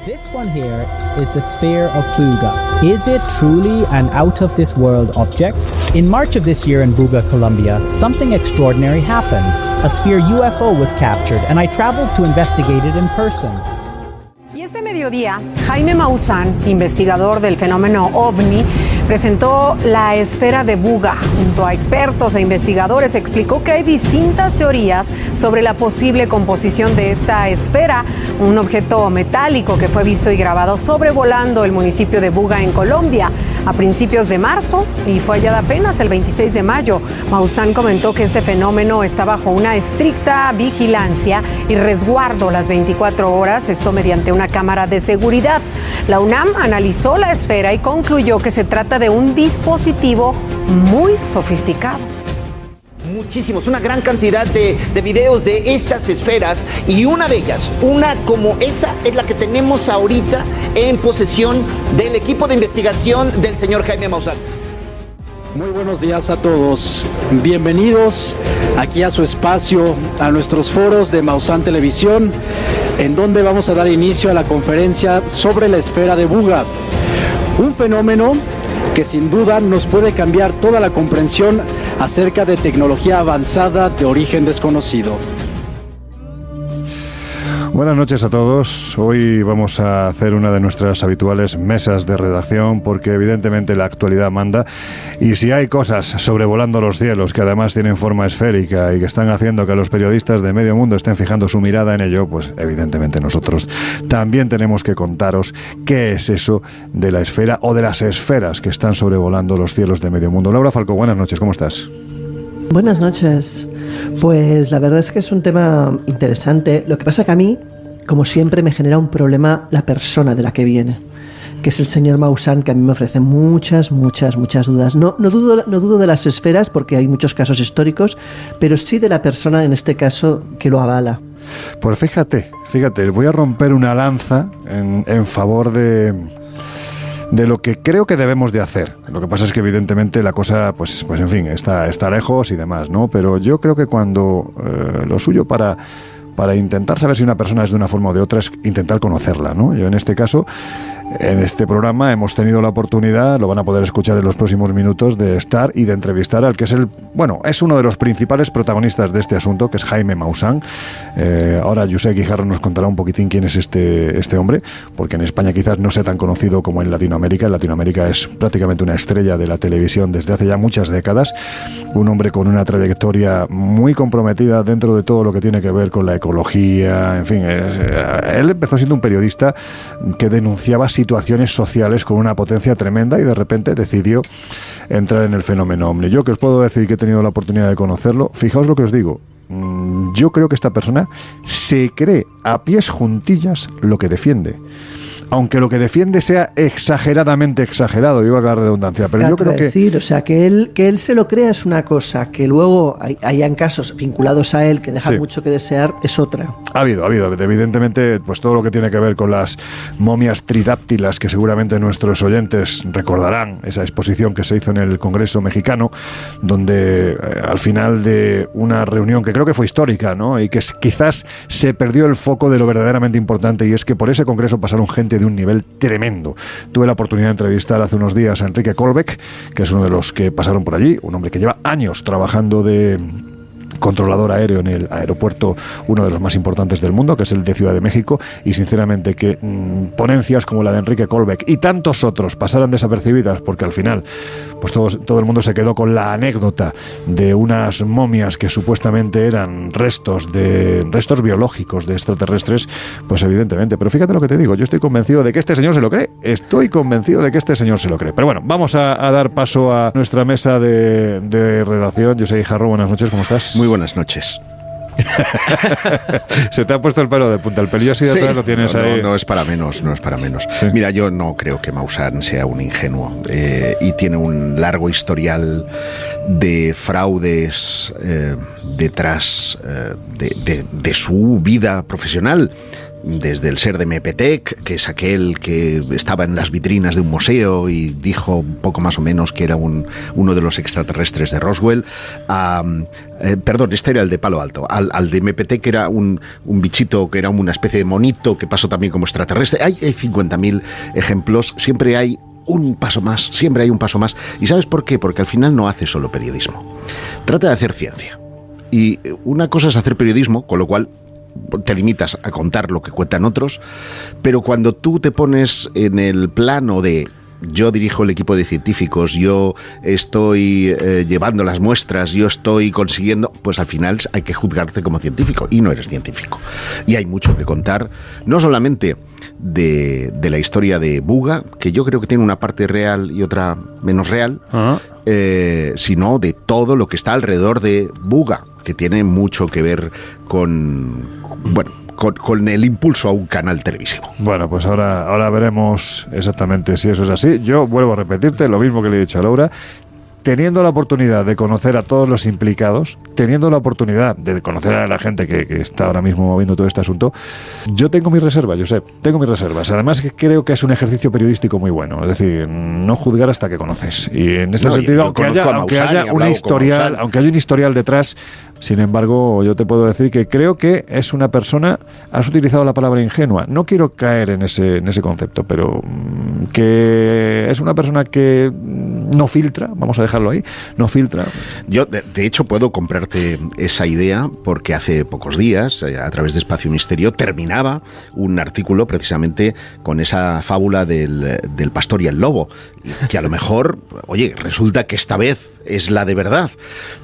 This one here is the sphere of Buga. Is it truly an out-of-this-world object? In March of this year in Buga, Colombia, something extraordinary happened. A sphere UFO was captured, and I traveled to investigate it in person. Y este mediodía, Jaime Maussan, investigador del fenómeno OVNI, presentó la esfera de Buga. Junto a expertos e investigadores explicó que hay distintas teorías sobre la posible composición de esta esfera, un objeto metálico que fue visto y grabado sobrevolando el municipio de Buga en Colombia a principios de marzo y fue hallada apenas el 26 de mayo. Maussan comentó que este fenómeno está bajo una estricta vigilancia y resguardo las 24 horas, esto mediante una cámara de seguridad. La UNAM analizó la esfera y concluyó que se trata de un dispositivo muy sofisticado. Muchísimos, una gran cantidad de videos de estas esferas y una de ellas, una como esa, es la que tenemos ahorita en posesión del equipo de investigación del señor Jaime Maussan. Muy buenos días a todos, bienvenidos aquí a su espacio, a nuestros foros de Maussan Televisión, en donde vamos a dar inicio a la conferencia sobre la esfera de Buga, un fenómeno que sin duda nos puede cambiar toda la comprensión acerca de tecnología avanzada de origen desconocido. Buenas noches a todos. Hoy vamos a hacer una de nuestras habituales mesas de redacción porque evidentemente la actualidad manda y si hay cosas sobrevolando los cielos que además tienen forma esférica y que están haciendo que los periodistas de medio mundo estén fijando su mirada en ello, pues evidentemente nosotros también tenemos que contaros qué es eso de la esfera o de las esferas que están sobrevolando los cielos de medio mundo. Laura Falcó, buenas noches, ¿cómo estás? Buenas noches. Pues la verdad es que es un tema interesante. Lo que pasa que a mí, como siempre, me genera un problema la persona de la que viene, que es el señor Maussan, que a mí me ofrece muchas dudas. No dudo de las esferas, porque hay muchos casos históricos, pero sí de la persona, en este caso, que lo avala. Pues fíjate, voy a romper una lanza en favor de lo que creo que debemos de hacer. Lo que pasa es que evidentemente la cosa, pues en fin, está lejos y demás, ¿no? Pero yo creo que cuando lo suyo para intentar saber si una persona es de una forma o de otra es intentar conocerla, ¿no? Yo en este caso, en este programa hemos tenido la oportunidad, lo van a poder escuchar en los próximos minutos, de estar y de entrevistar al que es es uno de los principales protagonistas de este asunto, que es Jaime Maussan. Ahora Josep Guijarro nos contará un poquitín quién es este hombre, porque en España quizás no sea tan conocido como en Latinoamérica. En Latinoamérica es prácticamente una estrella de la televisión desde hace ya muchas décadas, un hombre con una trayectoria muy comprometida dentro de todo lo que tiene que ver con la ecología, en fin. Él empezó siendo un periodista que denunciaba situaciones sociales con una potencia tremenda y de repente decidió entrar en el fenómeno OVNI. Yo que os puedo decir que he tenido la oportunidad de conocerlo, fijaos lo que os digo, yo creo que esta persona se cree a pies juntillas lo que defiende. Aunque lo que defiende sea exageradamente exagerado, iba a la redundancia, pero yo creo que... decir, o sea, que él se lo crea es una cosa, que luego hayan casos vinculados a él que dejan mucho que desear es otra. Ha habido, evidentemente, pues todo lo que tiene que ver con las momias tridáptilas, que seguramente nuestros oyentes recordarán, esa exposición que se hizo en el Congreso mexicano, donde al final de una reunión que creo que fue histórica, ¿no? Y que quizás se perdió el foco de lo verdaderamente importante, y es que por ese congreso pasaron gente de un nivel tremendo. Tuve la oportunidad de entrevistar hace unos días a Enrique Colbeck, que es uno de los que pasaron por allí, un hombre que lleva años trabajando de controlador aéreo en el aeropuerto, uno de los más importantes del mundo, que es el de Ciudad de México, y sinceramente que ponencias como la de Enrique Colbeck y tantos otros pasaran desapercibidas, porque al final pues todo el mundo se quedó con la anécdota de unas momias que supuestamente eran restos biológicos de extraterrestres, pues evidentemente. Pero fíjate lo que te digo, yo estoy convencido de que este señor se lo cree. Pero bueno, vamos a dar paso a nuestra mesa de redacción. Josep Guijarro, buenas noches, ¿cómo estás? Muy buenas noches. Se te ha puesto el pelo de punta, el pelillo así de atrás lo tienes ahí. No es para menos. Sí. Mira, yo no creo que Maussan sea un ingenuo y tiene un largo historial de fraudes detrás de su vida profesional. desde el ser de Mepetec, que es aquel que estaba en las vitrinas de un museo y dijo poco más o menos que era uno de los extraterrestres de Roswell, perdón, este era el de Palo Alto, al de Mepetec, que era un bichito, que era una especie de monito que pasó también como extraterrestre. Hay 50.000 ejemplos, siempre hay un paso más, siempre hay un paso más. ¿Y sabes por qué? Porque al final no hace solo periodismo, trata de hacer ciencia. Y una cosa es hacer periodismo, con lo cual te limitas a contar lo que cuentan otros, pero cuando tú te pones en el plano de yo dirijo el equipo de científicos, yo estoy llevando las muestras, yo estoy consiguiendo, pues al final hay que juzgarte como científico, y no eres científico. Y hay mucho que contar, no solamente de la historia de Buga, que yo creo que tiene una parte real y otra menos real, sino de todo lo que está alrededor de Buga, que tiene mucho que ver con el impulso a un canal televisivo. Bueno, pues ahora veremos exactamente si eso es así. Yo vuelvo a repetirte lo mismo que le he dicho a Laura. Teniendo la oportunidad de conocer a todos los implicados, teniendo la oportunidad de conocer a la gente que está ahora mismo moviendo todo este asunto, yo tengo mis reservas, Josep, tengo mis reservas. Además, creo que es un ejercicio periodístico muy bueno, es decir, no juzgar hasta que conoces. Y en este sentido, aunque haya un historial detrás, sin embargo, yo te puedo decir que creo que es una persona, has utilizado la palabra ingenua, no quiero caer en ese concepto, pero que es una persona que no filtra, vamos a dejarlo ahí, no filtra. Yo, de hecho, puedo comprarte esa idea porque hace pocos días, a través de Espacio Misterio, terminaba un artículo precisamente con esa fábula del pastor y el lobo, que a lo mejor, oye, resulta que esta vez es la de verdad,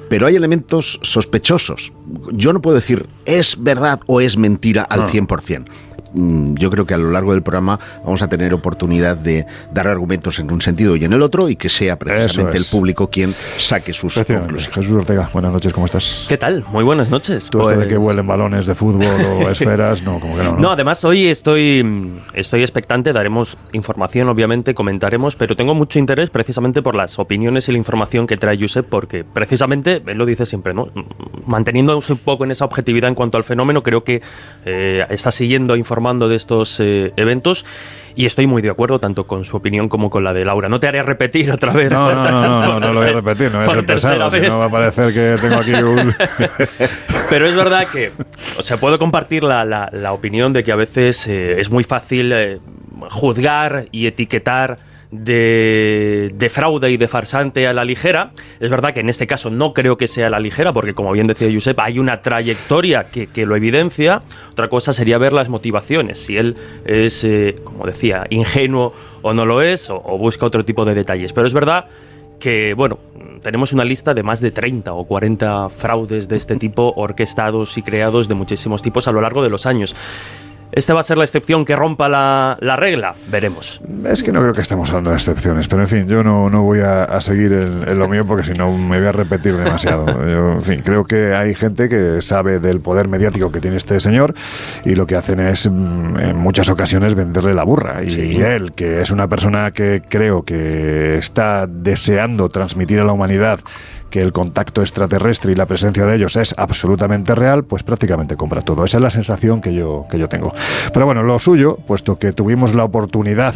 pero hay elementos sospechosos. Yo no puedo decir es verdad o es mentira al 100%. Yo creo que a lo largo del programa vamos a tener oportunidad de dar argumentos en un sentido y en el otro, y que sea precisamente el público quien saque sus conclusiones. Jesús Ortega, buenas noches, ¿cómo estás? ¿Qué tal? Muy buenas noches. ¿Tú esto de que vuelen balones de fútbol o esferas? No, como que no. No, además hoy estoy expectante, daremos información, obviamente, comentaremos, pero tengo mucho interés precisamente por las opiniones y la información que trae Josep, porque precisamente, él lo dice siempre, ¿no? Manteniéndose un poco en esa objetividad en cuanto al fenómeno, creo que está siguiendo informando de estos eventos, y estoy muy de acuerdo tanto con su opinión como con la de Laura. No te haré repetir otra vez. No lo voy a repetir, no voy a ser pesado, si no va a parecer que tengo aquí un... Pero es verdad que, o sea, puedo compartir la opinión de que a veces es muy fácil juzgar y etiquetar de fraude y de farsante a la ligera. Es verdad que en este caso no creo que sea a la ligera, porque como bien decía Josep, hay una trayectoria que lo evidencia. Otra cosa sería ver las motivaciones, si él es, como decía, ingenuo o no lo es, o busca otro tipo de detalles. Pero es verdad que, bueno, tenemos una lista de más de 30 o 40 fraudes de este tipo orquestados y creados de muchísimos tipos a lo largo de los años. ¿Esta va a ser la excepción que rompa la regla? Veremos. Es que no creo que estemos hablando de excepciones, pero en fin, yo no voy a seguir en lo mío, porque si no me voy a repetir demasiado. Yo, en fin, creo que hay gente que sabe del poder mediático que tiene este señor, y lo que hacen es, en muchas ocasiones, venderle la burra. Y él, que es una persona que creo que está deseando transmitir a la humanidad que el contacto extraterrestre y la presencia de ellos es absolutamente real, pues prácticamente compra todo. Esa es la sensación que yo tengo. Pero bueno, lo suyo, puesto que tuvimos la oportunidad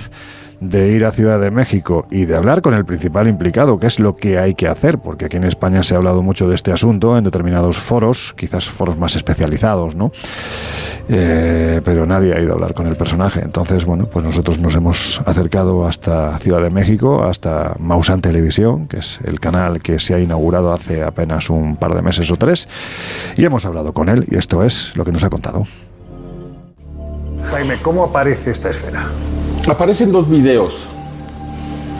de ir a Ciudad de México y de hablar con el principal implicado, que es lo que hay que hacer, porque aquí en España se ha hablado mucho de este asunto en determinados foros, quizás foros más especializados, ¿no? Pero nadie ha ido a hablar con el personaje. Entonces, bueno, pues nosotros nos hemos acercado hasta Ciudad de México, hasta Maussan Televisión, que es el canal que se ha inaugurado hace apenas un par de meses o 3, y hemos hablado con él, y esto es lo que nos ha contado. Jaime, ¿cómo aparece esta esfera? Aparecen 2 videos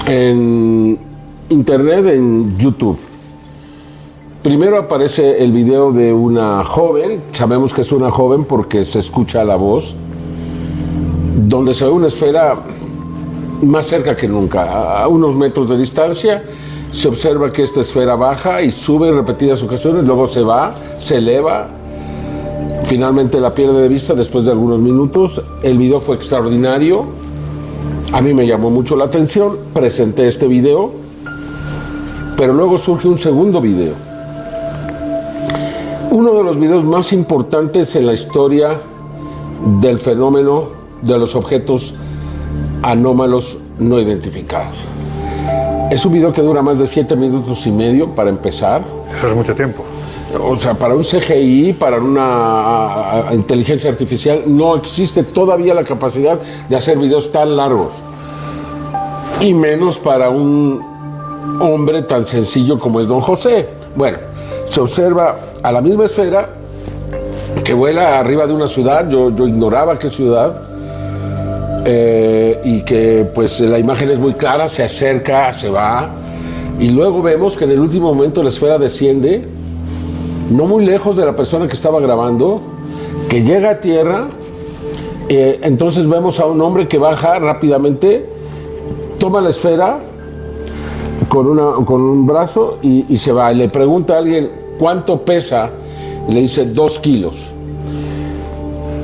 en internet, en YouTube. Primero aparece el video de una joven, sabemos que es una joven porque se escucha la voz, donde se ve una esfera más cerca que nunca, a unos metros de distancia. Se observa que esta esfera baja y sube en repetidas ocasiones, luego se va, se eleva, finalmente la pierde de vista después de algunos minutos. El video fue extraordinario, a mí me llamó mucho la atención, presenté este video, pero luego surge un segundo video. Uno de los videos más importantes en la historia del fenómeno de los objetos anómalos no identificados. Es un video que dura más de 7 minutos y medio para empezar. Eso es mucho tiempo. O sea, para un CGI, para una inteligencia artificial, no existe todavía la capacidad de hacer videos tan largos. Y menos para un hombre tan sencillo como es don José. Bueno, se observa a la misma esfera que vuela arriba de una ciudad. Yo ignoraba qué ciudad. Y que pues la imagen es muy clara, se acerca, se va. Y luego vemos que en el último momento la esfera desciende, no muy lejos de la persona que estaba grabando, que llega a tierra. Entonces vemos a un hombre que baja rápidamente, toma la esfera con un brazo y se va. Y le pregunta a alguien cuánto pesa, y le dice 2 kilos.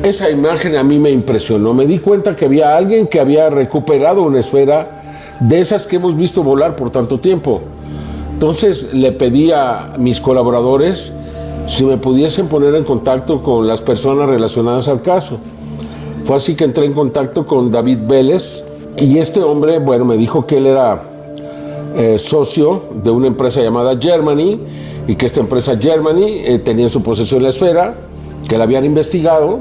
Esa imagen a mí me impresionó. Me di cuenta que había alguien que había recuperado una esfera de esas que hemos visto volar por tanto tiempo. Entonces le pedí a mis colaboradores si me pudiesen poner en contacto con las personas relacionadas al caso. Fue así que entré en contacto con David Vélez, y este hombre, bueno, me dijo que él era socio de una empresa llamada Germany, y que esta empresa Germany tenía en su posesión la esfera, que la habían investigado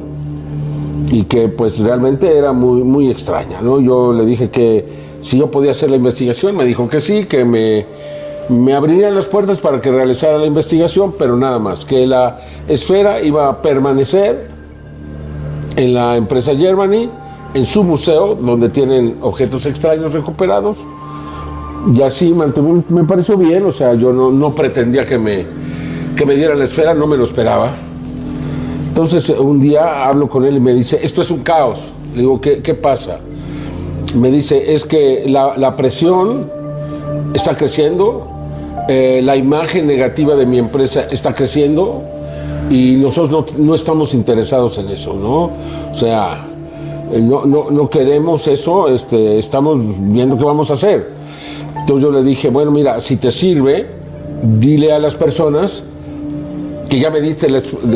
y que pues realmente era muy, muy extraña, ¿no? Yo le dije que si yo podía hacer la investigación, me dijo que sí, que me abrirían las puertas para que realizara la investigación, pero nada más, que la esfera iba a permanecer en la empresa Germany, en su museo, donde tienen objetos extraños recuperados, y así me pareció bien. O sea, yo no pretendía que me dieran la esfera, no me lo esperaba. Entonces un día hablo con él y me dice, esto es un caos. Le digo, ¿qué pasa? Me dice, es que la presión está creciendo, la imagen negativa de mi empresa está creciendo, y nosotros no estamos interesados en eso, ¿no? O sea, no queremos eso, estamos viendo qué vamos a hacer. Entonces yo le dije, bueno, mira, si te sirve, dile a las personas que ya me diste,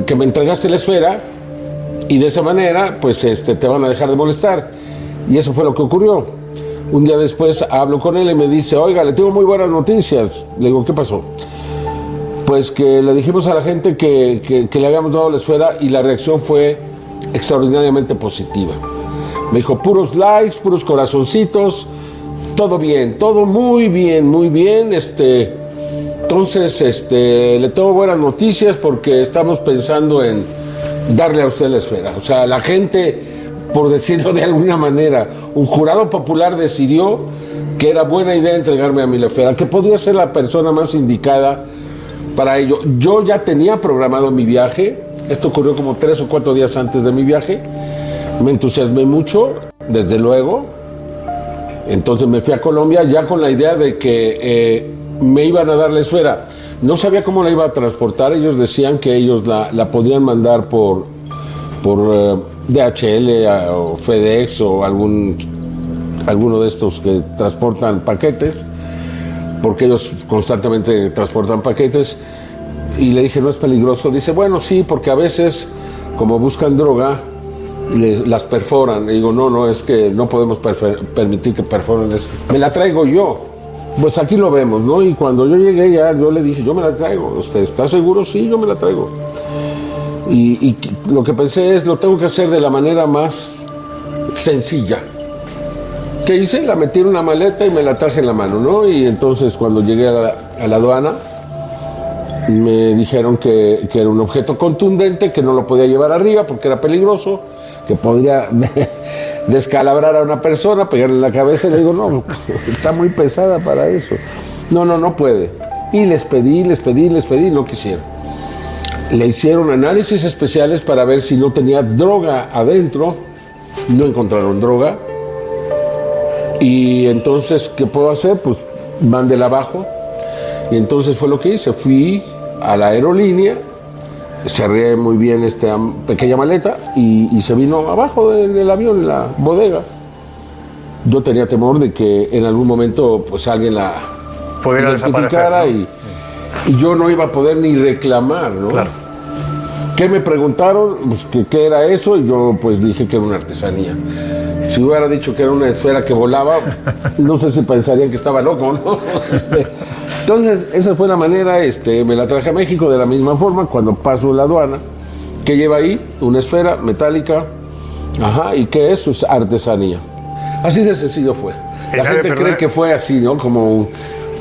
que me entregaste la esfera, y de esa manera, pues te van a dejar de molestar. Y eso fue lo que ocurrió. Un día después hablo con él y me dice, oiga, le tengo muy buenas noticias. Le digo, ¿qué pasó? Pues que le dijimos a la gente que le habíamos dado la esfera, y la reacción fue extraordinariamente positiva. Me dijo, puros likes, puros corazoncitos, todo bien, todo muy bien, muy bien. Entonces, le tengo buenas noticias porque estamos pensando en darle a usted la esfera. O sea, la gente, por decirlo de alguna manera, un jurado popular decidió que era buena idea entregarme a mí la esfera, que podría ser la persona más indicada para ello. Yo ya tenía programado mi viaje. Esto ocurrió como 3 o 4 días antes de mi viaje. Me entusiasmé mucho, desde luego. Entonces me fui a Colombia ya con la idea de que me iban a dar la esfera. No sabía cómo la iba a transportar. Ellos decían que ellos la podrían mandar por DHL o FedEx o alguno de estos que transportan paquetes, porque ellos constantemente transportan paquetes. Y le dije, ¿no es peligroso? Dice, bueno, sí, porque a veces, como buscan droga, las perforan. Le digo, no, es que no podemos permitir que perforen eso. Me la traigo yo. Pues aquí lo vemos, ¿no? Y cuando yo llegué ya, yo le dije, yo me la traigo. ¿Usted está seguro? Sí, yo me la traigo. Y lo que pensé es, lo tengo que hacer de la manera más sencilla. ¿Qué hice? La metí en una maleta y me la traje en la mano, ¿no? Y entonces cuando llegué a la aduana, me dijeron que era un objeto contundente, que no lo podía llevar arriba porque era peligroso, que podría descalabrar a una persona, pegarle en la cabeza. Y le digo, no, está muy pesada para eso. No puede. Y les pedí, no quisieron. Le hicieron análisis especiales para ver si no tenía droga adentro. No encontraron droga. Y entonces, ¿qué puedo hacer? Pues mándela abajo. Y entonces fue lo que hice. Fui a la aerolínea, cerré muy bien esta pequeña maleta y se vino abajo del avión, en la bodega. Yo tenía temor de que en algún momento pues alguien la pudiera identificara, desaparecer, ¿no? y yo no iba a poder ni reclamar, ¿no? Claro. ¿Qué me preguntaron? Pues, ¿qué era eso? Y yo pues dije que era una artesanía. Si hubiera dicho que era una esfera que volaba, no sé si pensarían que estaba loco, ¿no? Entonces, esa fue la manera, me la traje a México de la misma forma, cuando paso la aduana. ¿Qué lleva ahí? Una esfera metálica. Ajá, ¿y qué es? Es artesanía. Así de sencillo fue. La gente cree que fue así, ¿no? Como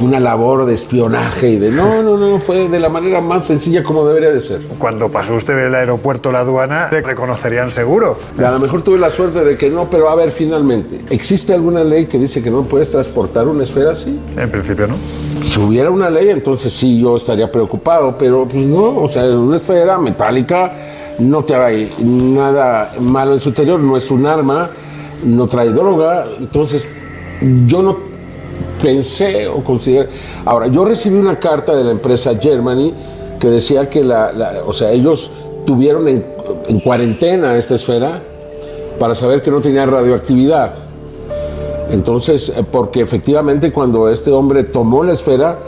una labor de espionaje y de... No, fue de la manera más sencilla como debería de ser. Cuando pasó usted el aeropuerto, la aduana, le reconocerían seguro. A lo mejor tuve la suerte de que no, pero a ver, finalmente, ¿existe alguna ley que dice que no puedes transportar una esfera así? En principio no. Si hubiera una ley, entonces sí, yo estaría preocupado, pero pues no, o sea, una esfera metálica no trae nada malo en su interior, no es un arma, no trae droga, entonces yo no pensé o consideré. Ahora, yo recibí una carta de la empresa Germany que decía que o sea, ellos tuvieron en cuarentena esta esfera para saber que no tenía radioactividad. Entonces, porque efectivamente cuando este hombre tomó la esfera,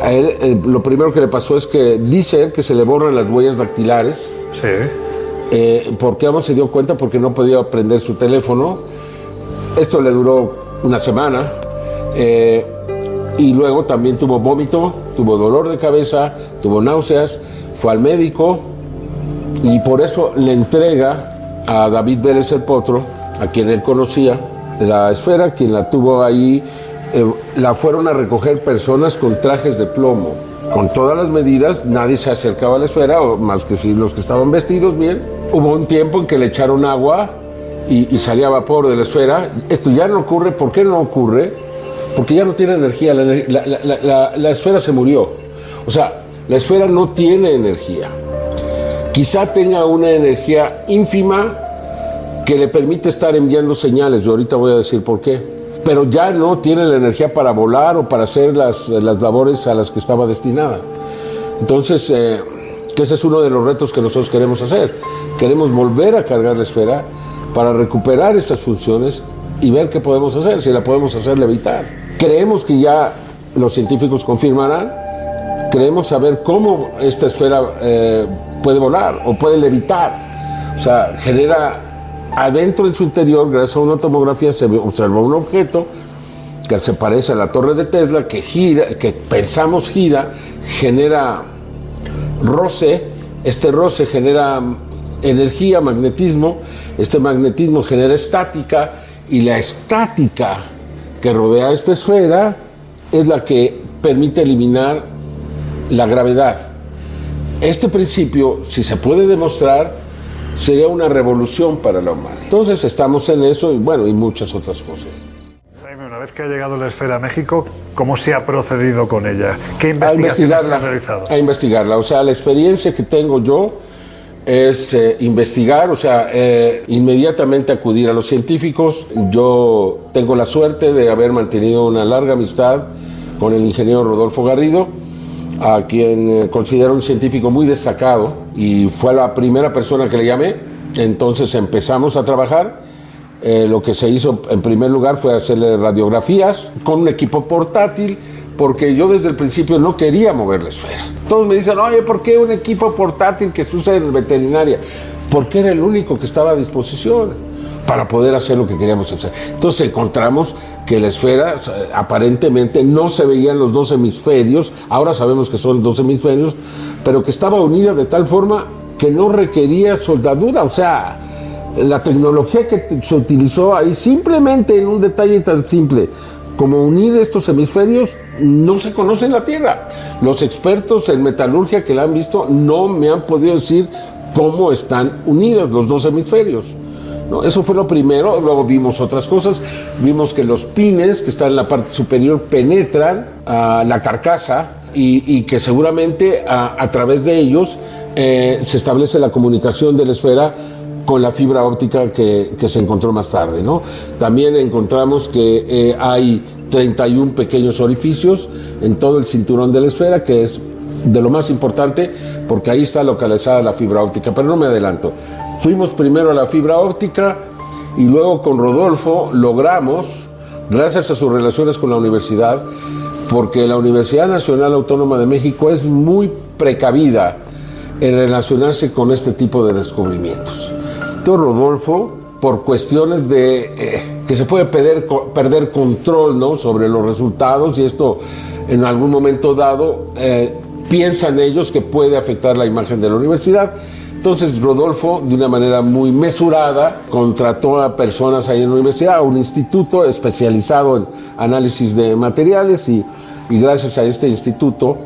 a él lo primero que le pasó es que dice él que se le borran las huellas dactilares. Sí. ¿Por qué se dio cuenta? Porque no podía prender su teléfono. Esto le duró una semana. Y luego también tuvo vómito, tuvo dolor de cabeza, tuvo náuseas, fue al médico y por eso le entrega a David Vélez el Potro, a quien él conocía, la esfera. Quien la tuvo ahí, la fueron a recoger personas con trajes de plomo, con todas las medidas. Nadie se acercaba a la esfera, o más que si los que estaban vestidos bien. Hubo un tiempo en que le echaron agua y salía vapor de la esfera. Esto ya no ocurre. ¿Por qué no ocurre? Porque ya no tiene energía, la esfera se murió. O sea, la esfera no tiene energía. Quizá tenga una energía ínfima que le permite estar enviando señales. Yo ahorita voy a decir por qué. Pero ya no tiene la energía para volar o para hacer las labores a las que estaba destinada. Entonces, que ese es uno de los retos que nosotros queremos hacer. Queremos volver a cargar la esfera para recuperar esas funciones y ver qué podemos hacer, si la podemos hacer levitar. Creemos que ya los científicos confirmarán, queremos saber cómo esta esfera puede volar o puede levitar. O sea, genera adentro en su interior, gracias a una tomografía, se observa un objeto que se parece a la torre de Tesla, que gira, que pensamos gira, genera roce, este roce genera energía, magnetismo, este magnetismo genera estática, y la estática que rodea esta esfera es la que permite eliminar la gravedad. Este principio, si se puede demostrar, sería una revolución para la humanidad. Entonces estamos en eso y bueno, y muchas otras cosas. Jaime, una vez que ha llegado la esfera a México, ¿cómo se ha procedido con ella? ¿Qué investigaciones se han realizado? A investigarla. O sea, la experiencia que tengo yo es investigar, o sea, inmediatamente acudir a los científicos. Yo tengo la suerte de haber mantenido una larga amistad con el ingeniero Rodolfo Garrido, a quien considero un científico muy destacado, y fue la primera persona que le llamé. Entonces empezamos a trabajar. Lo que se hizo en primer lugar fue hacerle radiografías con un equipo portátil, porque yo desde el principio no quería mover la esfera. Todos me dicen, oye, ¿por qué un equipo portátil que se usa en veterinaria? Porque era el único que estaba a disposición para poder hacer lo que queríamos hacer. Entonces encontramos que la esfera aparentemente no se veían los dos hemisferios, ahora sabemos que son dos hemisferios, pero que estaba unida de tal forma que no requería soldadura. O sea, la tecnología que se utilizó ahí, simplemente en un detalle tan simple como unir estos hemisferios, no se conoce en la Tierra. Los expertos en metalurgia que la han visto no me han podido decir cómo están unidos los dos hemisferios. ¿No? Eso fue lo primero. Luego vimos otras cosas. Vimos que los pines que están en la parte superior penetran a la carcasa y que seguramente a través de ellos se establece la comunicación de la esfera con la fibra óptica que se encontró más tarde, ¿no? También encontramos que hay 31 pequeños orificios en todo el cinturón de la esfera, que es de lo más importante porque ahí está localizada la fibra óptica, pero no me adelanto. Fuimos primero a la fibra óptica y luego con Rodolfo logramos, gracias a sus relaciones con la universidad, porque la Universidad Nacional Autónoma de México es muy precavida en relacionarse con este tipo de descubrimientos. Entonces Rodolfo, por cuestiones de que se puede perder control, ¿no?, sobre los resultados, y esto en algún momento dado piensan ellos que puede afectar la imagen de la universidad. Entonces Rodolfo, de una manera muy mesurada, contrató a personas ahí en la universidad, a un instituto especializado en análisis de materiales, y gracias a este instituto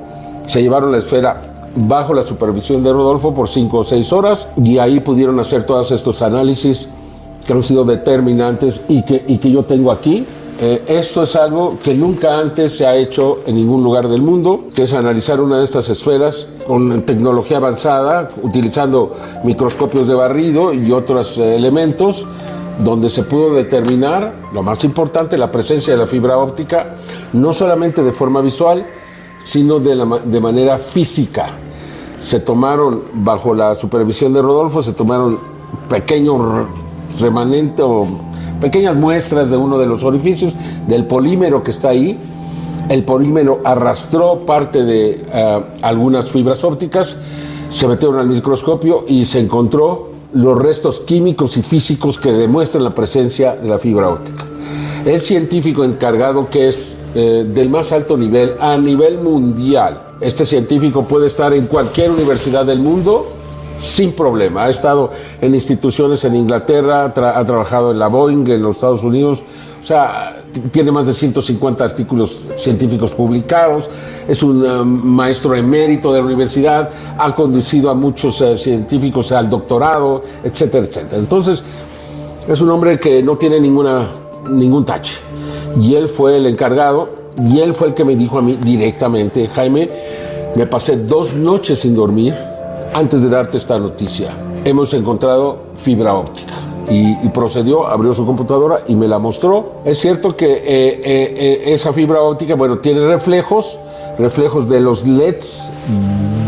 se llevaron la esfera bajo la supervisión de Rodolfo por 5 o 6 horas, y ahí pudieron hacer todos estos análisis que han sido determinantes y que yo tengo aquí. Esto es algo que nunca antes se ha hecho en ningún lugar del mundo, que es analizar una de estas esferas con tecnología avanzada, utilizando microscopios de barrido y otros elementos, donde se pudo determinar, lo más importante, la presencia de la fibra óptica, no solamente de forma visual, sino de manera física. Se tomaron, bajo la supervisión de Rodolfo, se tomaron pequeños remanentes o pequeñas muestras de uno de los orificios del polímero que está ahí. El polímero arrastró parte de algunas fibras ópticas, se metieron al microscopio y se encontró los restos químicos y físicos que demuestran la presencia de la fibra óptica. El científico encargado, que es del más alto nivel, a nivel mundial, este científico puede estar en cualquier universidad del mundo sin problema. Ha estado en instituciones en Inglaterra, ha trabajado en la Boeing en los Estados Unidos, o sea, tiene más de 150 artículos científicos publicados, es un maestro emérito de la universidad, ha conducido a muchos científicos al doctorado, etcétera, etcétera. Entonces, es un hombre que no tiene ningún tache. Y él fue el encargado, y él fue el que me dijo a mí directamente: Jaime, me pasé 2 noches sin dormir antes de darte esta noticia. Hemos encontrado fibra óptica. Y procedió, abrió su computadora y me la mostró. Es cierto que esa fibra óptica, bueno, tiene reflejos de los LEDs,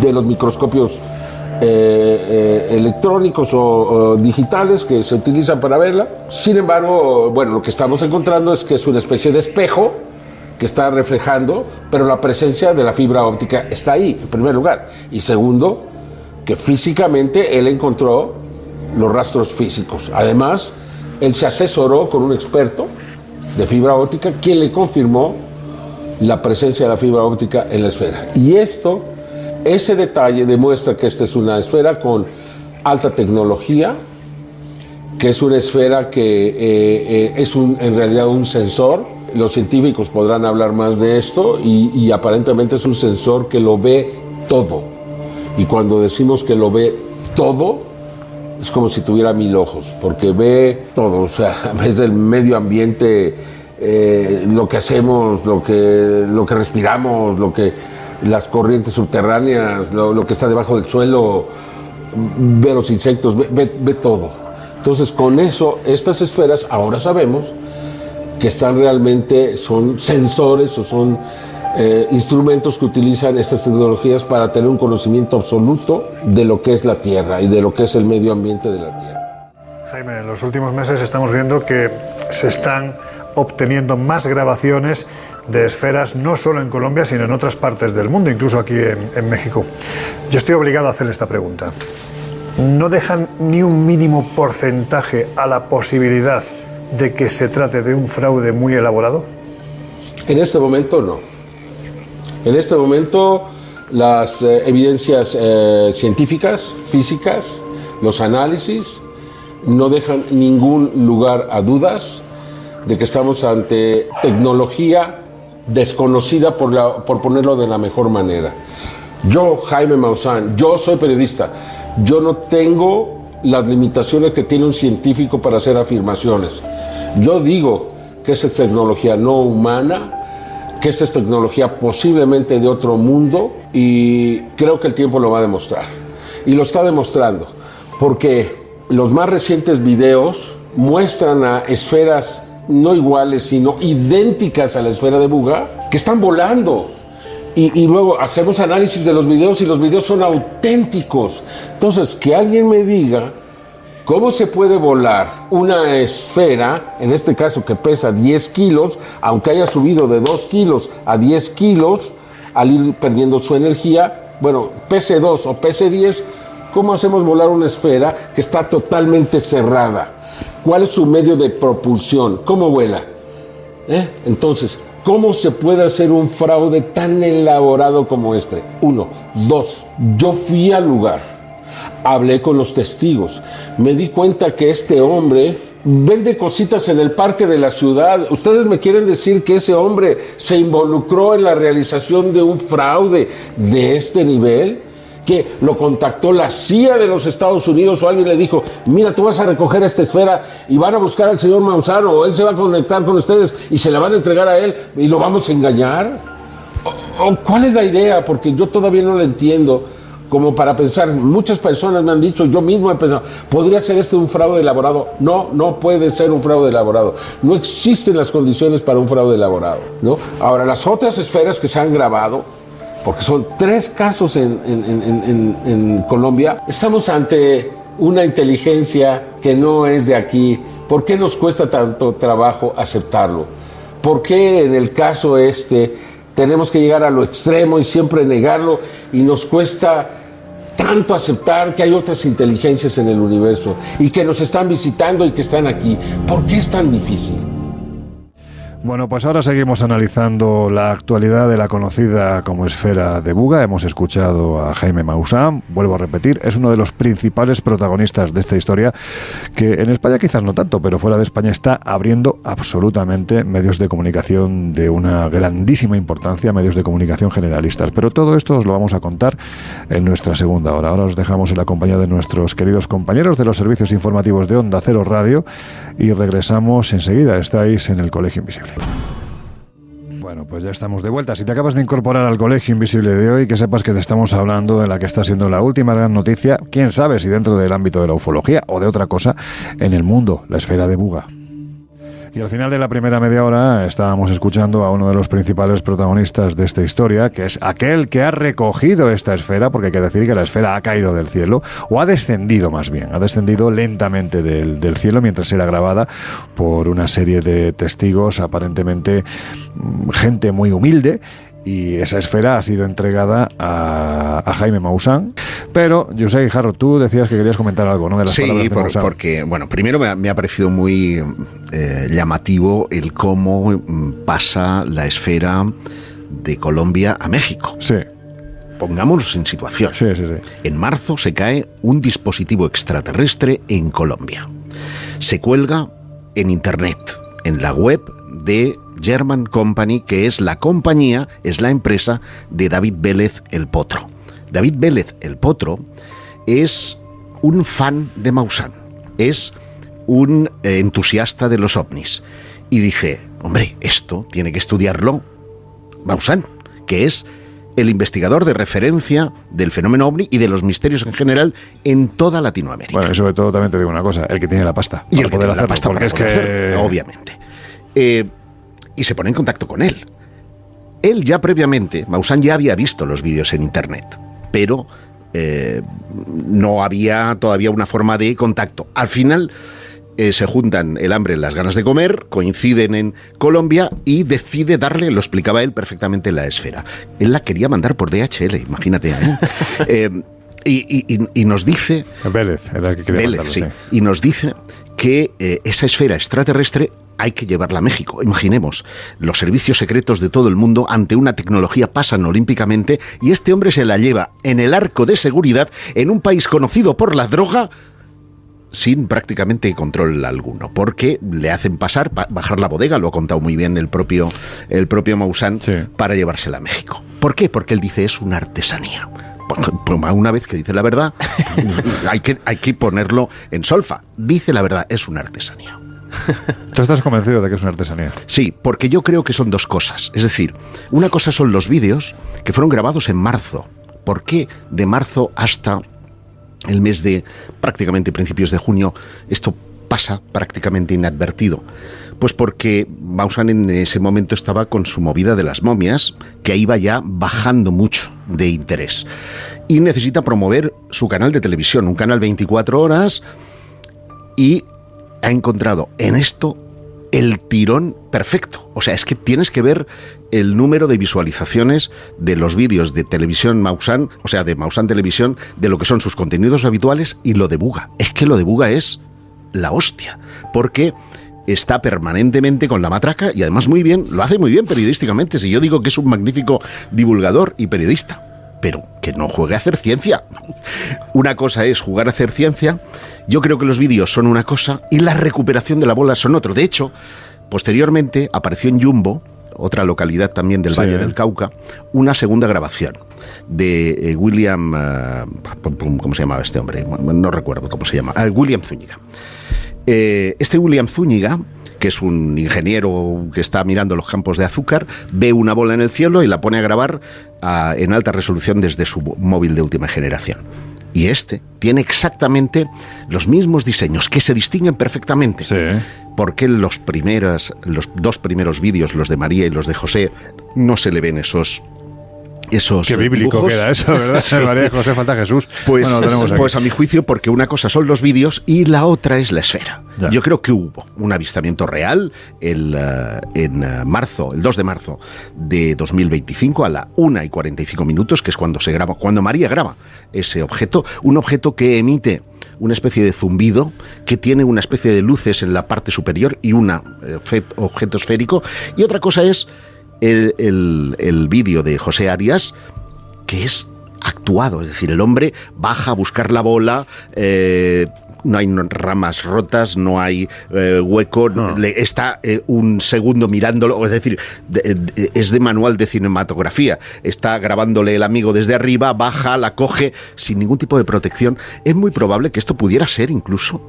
de los microscopios electrónicos o digitales que se utilizan para verla. Sin embargo, bueno, lo que estamos encontrando es que es una especie de espejo que está reflejando, pero la presencia de la fibra óptica está ahí, en primer lugar. Y segundo, que físicamente él encontró los rastros físicos. Además, él se asesoró con un experto de fibra óptica, quien le confirmó la presencia de la fibra óptica en la esfera. Y ese detalle demuestra que esta es una esfera con alta tecnología, que es una esfera que es en realidad un sensor. Los científicos podrán hablar más de esto, y aparentemente es un sensor que lo ve todo. Y cuando decimos que lo ve todo, es como si tuviera 1000 ojos, porque ve todo, o sea, ves del medio ambiente, lo que hacemos, lo que respiramos, las corrientes subterráneas, lo que está debajo del suelo, ve los insectos, ve todo. Entonces, con eso, estas esferas ahora sabemos que son sensores o son instrumentos que utilizan estas tecnologías para tener un conocimiento absoluto de lo que es la Tierra y de lo que es el medio ambiente de la Tierra. Jaime, en los últimos meses estamos viendo que se están obteniendo más grabaciones de esferas, no solo en Colombia, sino en otras partes del mundo, incluso aquí en México. Yo estoy obligado a hacerle esta pregunta. ¿No dejan ni un mínimo porcentaje a la posibilidad de que se trate de un fraude muy elaborado? En este momento no. En este momento las evidencias científicas, físicas, los análisis no dejan ningún lugar a dudas de que estamos ante tecnología desconocida, por ponerlo de la mejor manera. Yo, Jaime Maussan, yo soy periodista, yo no tengo las limitaciones que tiene un científico para hacer afirmaciones. Yo digo que esta es tecnología no humana, que esta es tecnología posiblemente de otro mundo, y creo que el tiempo lo va a demostrar. Y lo está demostrando, porque los más recientes videos muestran a esferas no iguales, sino idénticas a la esfera de Buga, que están volando. Y luego hacemos análisis de los videos y los videos son auténticos. Entonces, que alguien me diga cómo se puede volar una esfera, en este caso que pesa 10 kilos, aunque haya subido de 2 kilos a 10 kilos, al ir perdiendo su energía, bueno, PC2 o PC10, ¿cómo hacemos volar una esfera que está totalmente cerrada? ¿Cuál es su medio de propulsión? ¿Cómo vuela? Entonces, ¿cómo se puede hacer un fraude tan elaborado como este? 1. 2. Yo fui al lugar, hablé con los testigos, me di cuenta que este hombre vende cositas en el parque de la ciudad. ¿Ustedes me quieren decir que ese hombre se involucró en la realización de un fraude de este nivel? Que lo contactó la CIA de los Estados Unidos o alguien le dijo, mira, tú vas a recoger esta esfera y van a buscar al señor Maussan o él se va a conectar con ustedes y se la van a entregar a él y lo vamos a engañar. ¿Cuál es la idea? Porque yo todavía no lo entiendo. Como para pensar, muchas personas me han dicho, yo mismo he pensado, ¿podría ser este un fraude elaborado? No, no puede ser un fraude elaborado. No existen las condiciones para un fraude elaborado, ¿no? Ahora, las otras esferas que se han grabado, porque son 3 casos en Colombia, estamos ante una inteligencia que no es de aquí. ¿Por qué nos cuesta tanto trabajo aceptarlo? ¿Por qué en el caso tenemos que llegar a lo extremo y siempre negarlo y nos cuesta tanto aceptar que hay otras inteligencias en el universo y que nos están visitando y que están aquí? ¿Por qué es tan difícil? Bueno, pues ahora seguimos analizando la actualidad de la conocida como esfera de Buga. Hemos escuchado a Jaime Maussan, vuelvo a repetir, es uno de los principales protagonistas de esta historia, que en España quizás no tanto, pero fuera de España está abriendo absolutamente medios de comunicación de una grandísima importancia, medios de comunicación generalistas. Pero todo esto os lo vamos a contar en nuestra segunda hora. Ahora os dejamos en la compañía de nuestros queridos compañeros de los servicios informativos de Onda Cero Radio y regresamos enseguida. Estáis en el Colegio Invisible. Bueno, pues ya estamos de vuelta. Si te acabas de incorporar al Colegio Invisible de hoy, que sepas que te estamos hablando de la que está siendo la última gran noticia, quién sabe si dentro del ámbito de la ufología o de otra cosa en el mundo, la esfera de Buga. Y al final de la primera media hora estábamos escuchando a uno de los principales protagonistas de esta historia, que es aquel que ha recogido esta esfera, porque hay que decir que la esfera ha caído del cielo, o ha descendido más bien, ha descendido lentamente del cielo mientras era grabada por una serie de testigos, aparentemente gente muy humilde. Y esa esfera ha sido entregada a Jaime Maussan. Pero, José Guijarro, tú decías que querías comentar algo, ¿no? De las palabras de Maussan. Sí, porque, bueno, primero me ha parecido muy llamativo el cómo pasa la esfera de Colombia a México. Sí. Pongámonos en situación. Sí. En marzo se cae un dispositivo extraterrestre en Colombia. Se cuelga en Internet, en la web de German Company, que es la compañía, es la empresa de David Vélez el Potro. David Vélez el Potro es un fan de Maussan, es un entusiasta de los ovnis. Y dije, hombre, esto tiene que estudiarlo Maussan, que es el investigador de referencia del fenómeno ovni y de los misterios en general en toda Latinoamérica. Bueno, y sobre todo también te digo una cosa, el que tiene la pasta. Y el que tiene la pasta para poder hacerlo, obviamente. Y se pone en contacto con él. Él ya previamente, Maussan ya había visto los vídeos en Internet, pero no había todavía una forma de contacto. Al final se juntan el hambre y las ganas de comer, coinciden en Colombia y decide darle, lo explicaba él perfectamente, la esfera. Él la quería mandar por DHL, imagínate. Y nos dice... Vélez era el que quería mandarlo, sí. Y nos dice que esa esfera extraterrestre hay que llevarla a México. Imaginemos, los servicios secretos de todo el mundo ante una tecnología pasan olímpicamente y este hombre se la lleva en el arco de seguridad en un país conocido por la droga sin prácticamente control alguno, porque le hacen bajar la bodega, lo ha contado muy bien el propio Maussan, sí, para llevársela a México. ¿Por qué? Porque él dice es una artesanía. Una vez que dice la verdad, hay que ponerlo en solfa. Dice la verdad, es una artesanía. ¿Tú estás convencido de que es una artesanía? Sí, porque yo creo que son dos cosas. Es decir, una cosa son los vídeos que fueron grabados en marzo. ¿Por qué de marzo hasta el mes de prácticamente principios de junio esto pasa prácticamente inadvertido? Pues porque Maussan en ese momento estaba con su movida de las momias, que iba ya bajando mucho de interés. Y necesita promover su canal de televisión, un canal 24 horas, y ha encontrado en esto el tirón perfecto. O sea, es que tienes que ver el número de visualizaciones de los vídeos de Televisión Maussan, o sea, de Maussan Televisión, de lo que son sus contenidos habituales y lo de Buga. Es que lo de Buga es la hostia, porque está permanentemente con la matraca y además muy bien, lo hace muy bien periodísticamente. Si yo digo que es un magnífico divulgador y periodista, pero que no juegue a hacer ciencia. Una cosa es jugar a hacer ciencia, yo creo que los vídeos son una cosa y la recuperación de la bola son otro. De hecho, posteriormente apareció en Yumbo, otra localidad también del Valle del Cauca, una segunda grabación de William... ¿cómo se llamaba este hombre? No recuerdo cómo se llama. William Zúñiga. Este William Zúñiga, que es un ingeniero que está mirando los campos de azúcar, ve una bola en el cielo y la pone a grabar en alta resolución desde su móvil de última generación. Y este tiene exactamente los mismos diseños, que se distinguen perfectamente. Sí. Porque los dos primeros vídeos, los de María y los de José, no se le ven esos qué bíblico dibujos. Queda eso, ¿verdad? Sí. María y José, falta Jesús. Pues a mi juicio, porque una cosa son los vídeos y la otra es la esfera. Ya. Yo creo que hubo un avistamiento real en marzo, el 2 de marzo de 2025 a la 1:45, que es cuando se graba, cuando María graba ese objeto, un objeto que emite una especie de zumbido, que tiene una especie de luces en la parte superior y un objeto esférico. Y otra cosa es el vídeo de José Arias, que es actuado, es decir, el hombre baja a buscar la bola, no hay ramas rotas, no hay hueco, está un segundo mirándolo, es decir, es de manual de cinematografía, está grabándole el amigo desde arriba, baja, la coge sin ningún tipo de protección. Es muy probable que esto pudiera ser incluso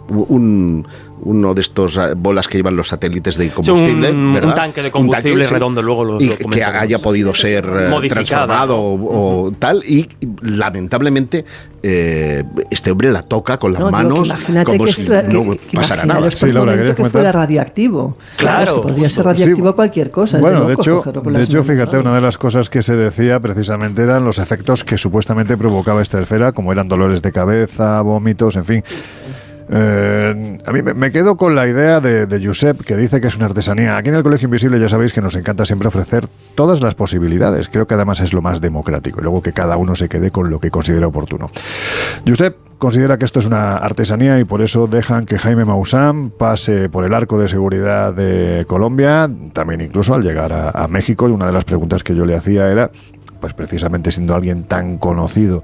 uno de estos bolas que llevan los satélites de combustible, ¿verdad? Un tanque de combustible redondo, luego lo que haya podido ser transformado o tal, y lamentablemente este hombre la toca con las manos como si no pasara nada. Sí, Laura, que fuera radioactivo. Claro. Podría ser radioactivo cualquier cosa. Bueno, de hecho, fíjate, una de las cosas que se decía precisamente eran los efectos que supuestamente provocaba esta esfera, como eran dolores de cabeza, vómitos, en fin. A mí me quedo con la idea de Josep, que dice que es una artesanía. Aquí en el Colegio Invisible ya sabéis que nos encanta siempre ofrecer todas las posibilidades. Creo que además es lo más democrático, y luego que cada uno se quede con lo que considera oportuno. Josep considera que esto es una artesanía y por eso dejan que Jaime Maussan pase por el arco de seguridad de Colombia, también incluso al llegar a México. Y una de las preguntas que yo le hacía era, pues precisamente siendo alguien tan conocido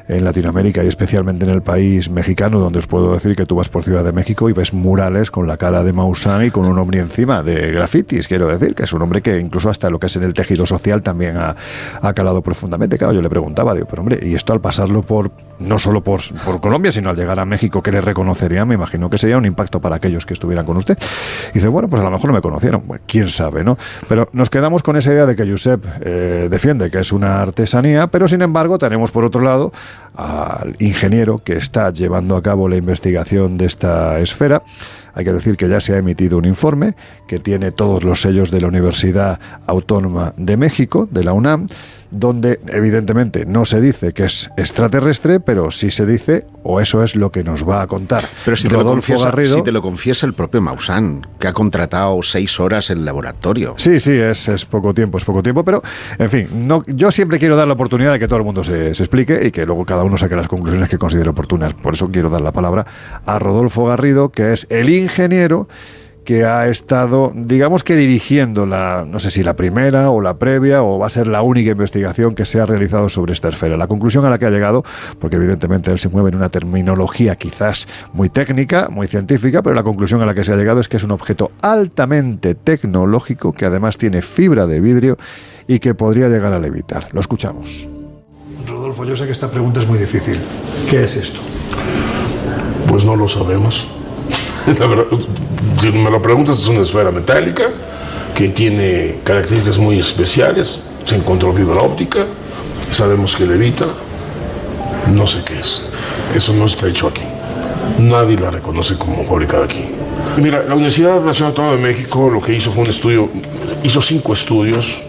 en Latinoamérica y especialmente en el país mexicano, donde os puedo decir que tú vas por Ciudad de México y ves murales con la cara de Maussan y con un ovni encima de grafitis. Quiero decir que es un hombre que incluso hasta lo que es en el tejido social también ha calado profundamente. Claro, yo le preguntaba, digo, pero hombre, y esto al pasarlo no solo por Colombia, sino al llegar a México, ¿qué le reconocerían? Me imagino que sería un impacto para aquellos que estuvieran con usted. Y dice, bueno, pues a lo mejor no me conocieron, bueno, quién sabe, ¿no? Pero nos quedamos con esa idea de que Josep defiende que es una artesanía, pero sin embargo tenemos por otro lado al ingeniero que está llevando a cabo la investigación de esta esfera. Hay que decir que ya se ha emitido un informe que tiene todos los sellos de la Universidad Autónoma de México, de la UNAM, donde evidentemente no se dice que es extraterrestre, pero sí se dice, o eso es lo que nos va a contar. Pero si te lo confiesa el propio Maussan, que ha contratado 6 horas en laboratorio. Sí, es poco tiempo, pero en fin, yo siempre quiero dar la oportunidad de que todo el mundo se explique y que luego cada uno saque las conclusiones que considere oportunas. Por eso quiero dar la palabra a Rodolfo Garrido, que es el ingeniero que ha estado, digamos que dirigiendo no sé si la primera o la previa, o va a ser la única investigación que se ha realizado sobre esta esfera. La conclusión a la que ha llegado, porque evidentemente él se mueve en una terminología quizás muy técnica, muy científica, pero la conclusión a la que se ha llegado es que es un objeto altamente tecnológico, que además tiene fibra de vidrio y que podría llegar a levitar. Lo escuchamos. Rodolfo, yo sé que esta pregunta es muy difícil. ¿Qué es esto? Pues no lo sabemos. La verdad, si me lo preguntas, es una esfera metálica que tiene características muy especiales. Se encontró fibra óptica, sabemos que levita, no sé qué es. Eso no está hecho aquí. Nadie la reconoce como fabricada aquí. Mira, la Universidad Nacional Autónoma de México lo que hizo fue un estudio, hizo 5 estudios,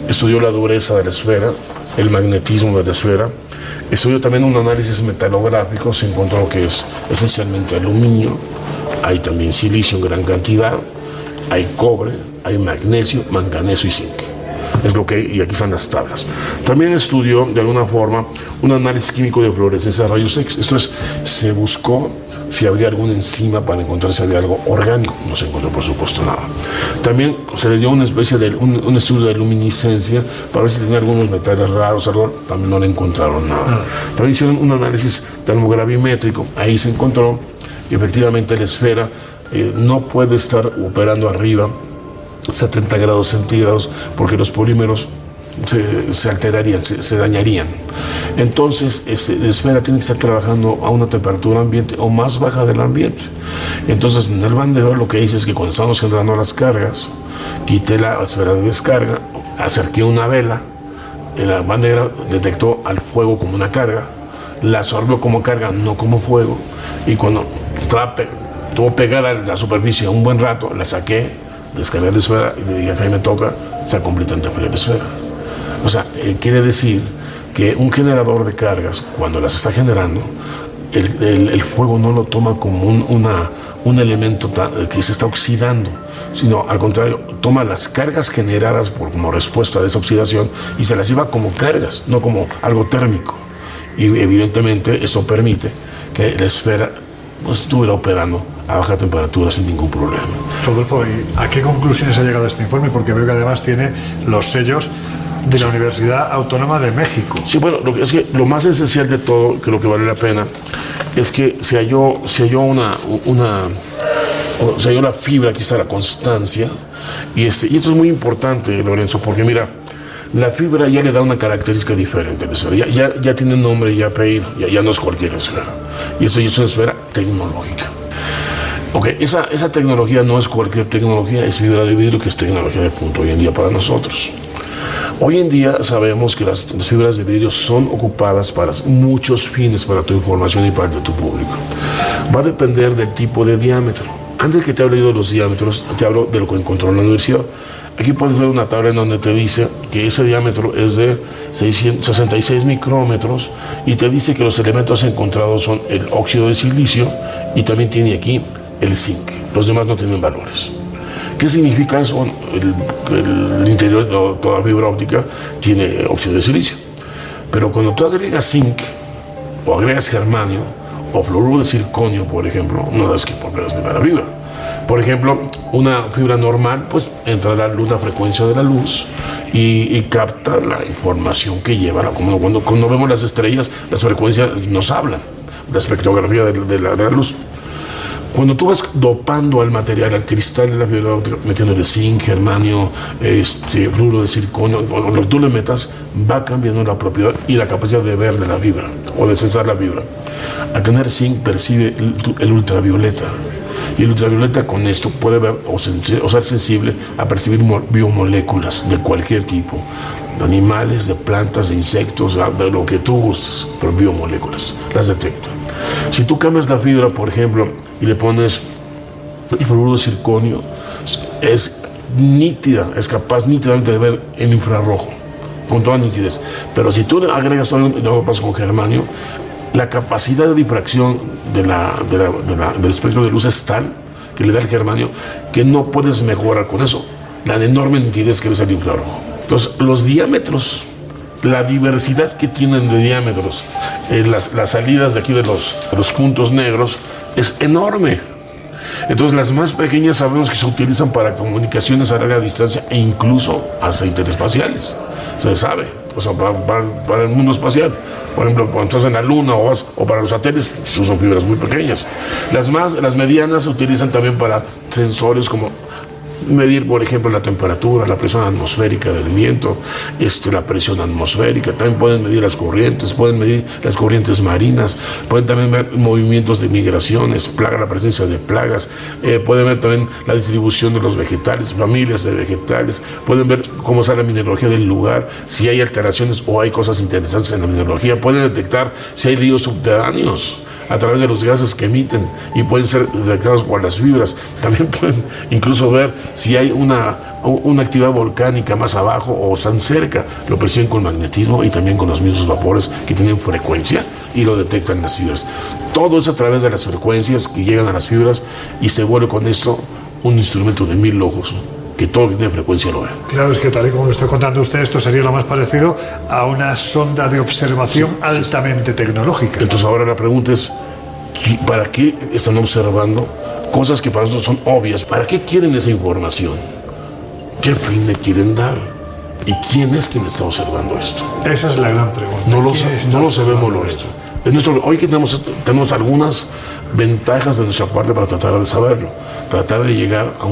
estudió la dureza de la esfera, el magnetismo de la esfera, estudió también un análisis metalográfico, se encontró que es esencialmente aluminio, hay también silicio en gran cantidad, hay cobre, hay magnesio, manganeso y zinc. Es lo que hay, y aquí están las tablas. También estudió de alguna forma un análisis químico de fluorescencia de rayos X. Esto es, se buscó si habría alguna enzima para encontrarse de algo orgánico. No se encontró, por supuesto, nada. También se le dio una especie de un estudio de luminiscencia para ver si tenía algunos metales raros, algo. También no le encontraron nada. También hicieron un análisis termogravimétrico. Ahí se encontró que efectivamente la esfera no puede estar operando arriba 70 grados centígrados porque los polímeros se alterarían, se dañarían. Entonces, la esfera tiene que estar trabajando a una temperatura ambiente o más baja del ambiente. Entonces, en el bandero lo que hice es que cuando estábamos generando las cargas, quité la esfera de descarga, acerqué una vela, la bandera detectó al fuego como una carga, la absorbió como carga, no como fuego, y cuando estuvo pegada a la superficie un buen rato, la saqué, descargué la esfera y le dije a Jaime Toca, está completamente fría la esfera. O sea, quiere decir que un generador de cargas, cuando las está generando, el fuego no lo toma como un elemento que se está oxidando, sino al contrario, toma las cargas generadas como respuesta de esa oxidación y se las lleva como cargas, no como algo térmico. Y evidentemente eso permite que la esfera estuviera operando a baja temperatura sin ningún problema. Rodolfo, ¿y a qué conclusiones ha llegado este informe? Porque veo que además tiene los sellos de la Universidad Autónoma de México. Sí, bueno, es que lo más esencial de todo, que lo que vale la pena, es que se halló la fibra, aquí está la constancia, y esto es muy importante, Lorenzo, porque mira, la fibra ya le da una característica diferente a la esfera, ya tiene nombre y apellido, ya no es cualquier esfera, y esto ya es una esfera tecnológica. Ok, esa tecnología no es cualquier tecnología, es fibra de vidrio, que es tecnología de punta hoy en día para nosotros. Hoy en día sabemos que las fibras de vidrio son ocupadas para muchos fines, para tu información y para tu público. Va a depender del tipo de diámetro. Antes que te hable yo de los diámetros, te hablo de lo que encontró en la universidad. Aquí puedes ver una tabla en donde te dice que ese diámetro es de 66 micrómetros y te dice que los elementos encontrados son el óxido de silicio y también tiene aquí el zinc. Los demás no tienen valores. ¿Qué significa eso? El interior de toda fibra óptica tiene óxido de silicio. Pero cuando tú agregas zinc, o agregas germanio, o fluoruro de circonio, por ejemplo, no das que volver a la fibra. Por ejemplo, una fibra normal, pues entra la luz, la frecuencia de la luz, y capta la información que lleva. Como cuando vemos las estrellas, las frecuencias nos hablan, la espectrografía de la luz. Cuando tú vas dopando al material, al cristal de la fibra óptica, metiéndole zinc, germanio, fluoruro de circonio, o lo que tú le metas, va cambiando la propiedad y la capacidad de ver de la fibra, o de sensar la fibra. Al tener zinc, percibe el ultravioleta. Y el ultravioleta con esto puede ver o ser sensible a percibir biomoléculas de cualquier tipo, de animales, de plantas, de insectos, de lo que tú gustes, pero biomoléculas, las detecta. Si tú cambias la fibra, por ejemplo, y le pones el fluoruro de circonio, es nítida, es capaz nítidamente de ver en infrarrojo, con toda nitidez. Pero si tú agregas todo lo que pasa con germanio, la capacidad de difracción del espectro de luz es tal que le da el germanio que no puedes mejorar con eso, la enorme nitidez que ves el infrarrojo. Entonces, los diámetros, la diversidad que tienen de diámetros, las salidas de aquí de los puntos negros, es enorme. Entonces, las más pequeñas sabemos que se utilizan para comunicaciones a larga distancia e incluso hasta interespaciales. Se sabe, o sea, para el mundo espacial. Por ejemplo, cuando estás en la Luna o para los satélites, son fibras muy pequeñas. Las medianas se utilizan también para sensores como medir, por ejemplo, la temperatura, la presión atmosférica del viento, la presión atmosférica. También pueden medir las corrientes, pueden medir las corrientes marinas, pueden también ver movimientos de migraciones, la presencia de plagas, pueden ver también la distribución de los vegetales, familias de vegetales, pueden ver cómo está la mineralogía del lugar, si hay alteraciones o hay cosas interesantes en la mineralogía, pueden detectar si hay ríos subterráneos a través de los gases que emiten y pueden ser detectados por las fibras. También pueden incluso ver si hay una actividad volcánica más abajo o tan cerca. Lo perciben con magnetismo y también con los mismos vapores que tienen frecuencia y lo detectan en las fibras. Todo es a través de las frecuencias que llegan a las fibras y se vuelve con esto un instrumento de 1000 ojos que todo lo que tiene frecuencia lo ve. Claro, es que tal y como lo está contando usted, esto sería lo más parecido a una sonda de observación altamente tecnológica. Entonces ahora la pregunta es, ¿para qué están observando cosas que para nosotros son obvias? ¿Para qué quieren esa información? ¿Qué fin le quieren dar? ¿Y quién es quien está observando esto? Esa es la gran pregunta. No lo sabemos nuestro. Hoy que tenemos algunas ventajas de nuestra parte para tratar de saberlo, tratar de llegar a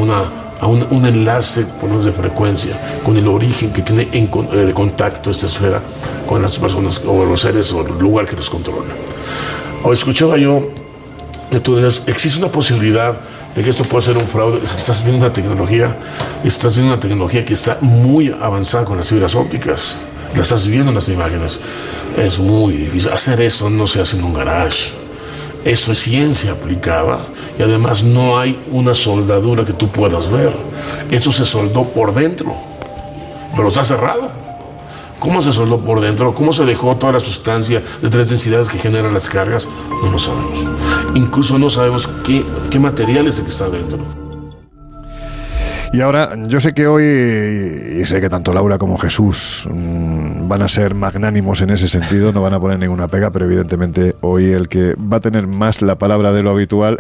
un enlace de frecuencia con el origen que tiene de contacto esta esfera con las personas o los seres o el lugar que los controla. O escuchaba yo que tú dices, existe una posibilidad de que esto pueda ser un fraude. Estás viendo una tecnología que está muy avanzada con las fibras ópticas. La estás viendo en las imágenes. Es muy difícil. Hacer eso no se hace en un garage. Esto es ciencia aplicada y además no hay una soldadura que tú puedas ver. Esto se soldó por dentro, pero está cerrado. ¿Cómo se soldó por dentro? ¿Cómo se dejó toda la sustancia de 3 densidades que generan las cargas? No lo sabemos. Incluso no sabemos qué material es el que está dentro. Y ahora, yo sé que hoy, y sé que tanto Laura como Jesús van a ser magnánimos en ese sentido, no van a poner ninguna pega, pero evidentemente hoy el que va a tener más la palabra de lo habitual...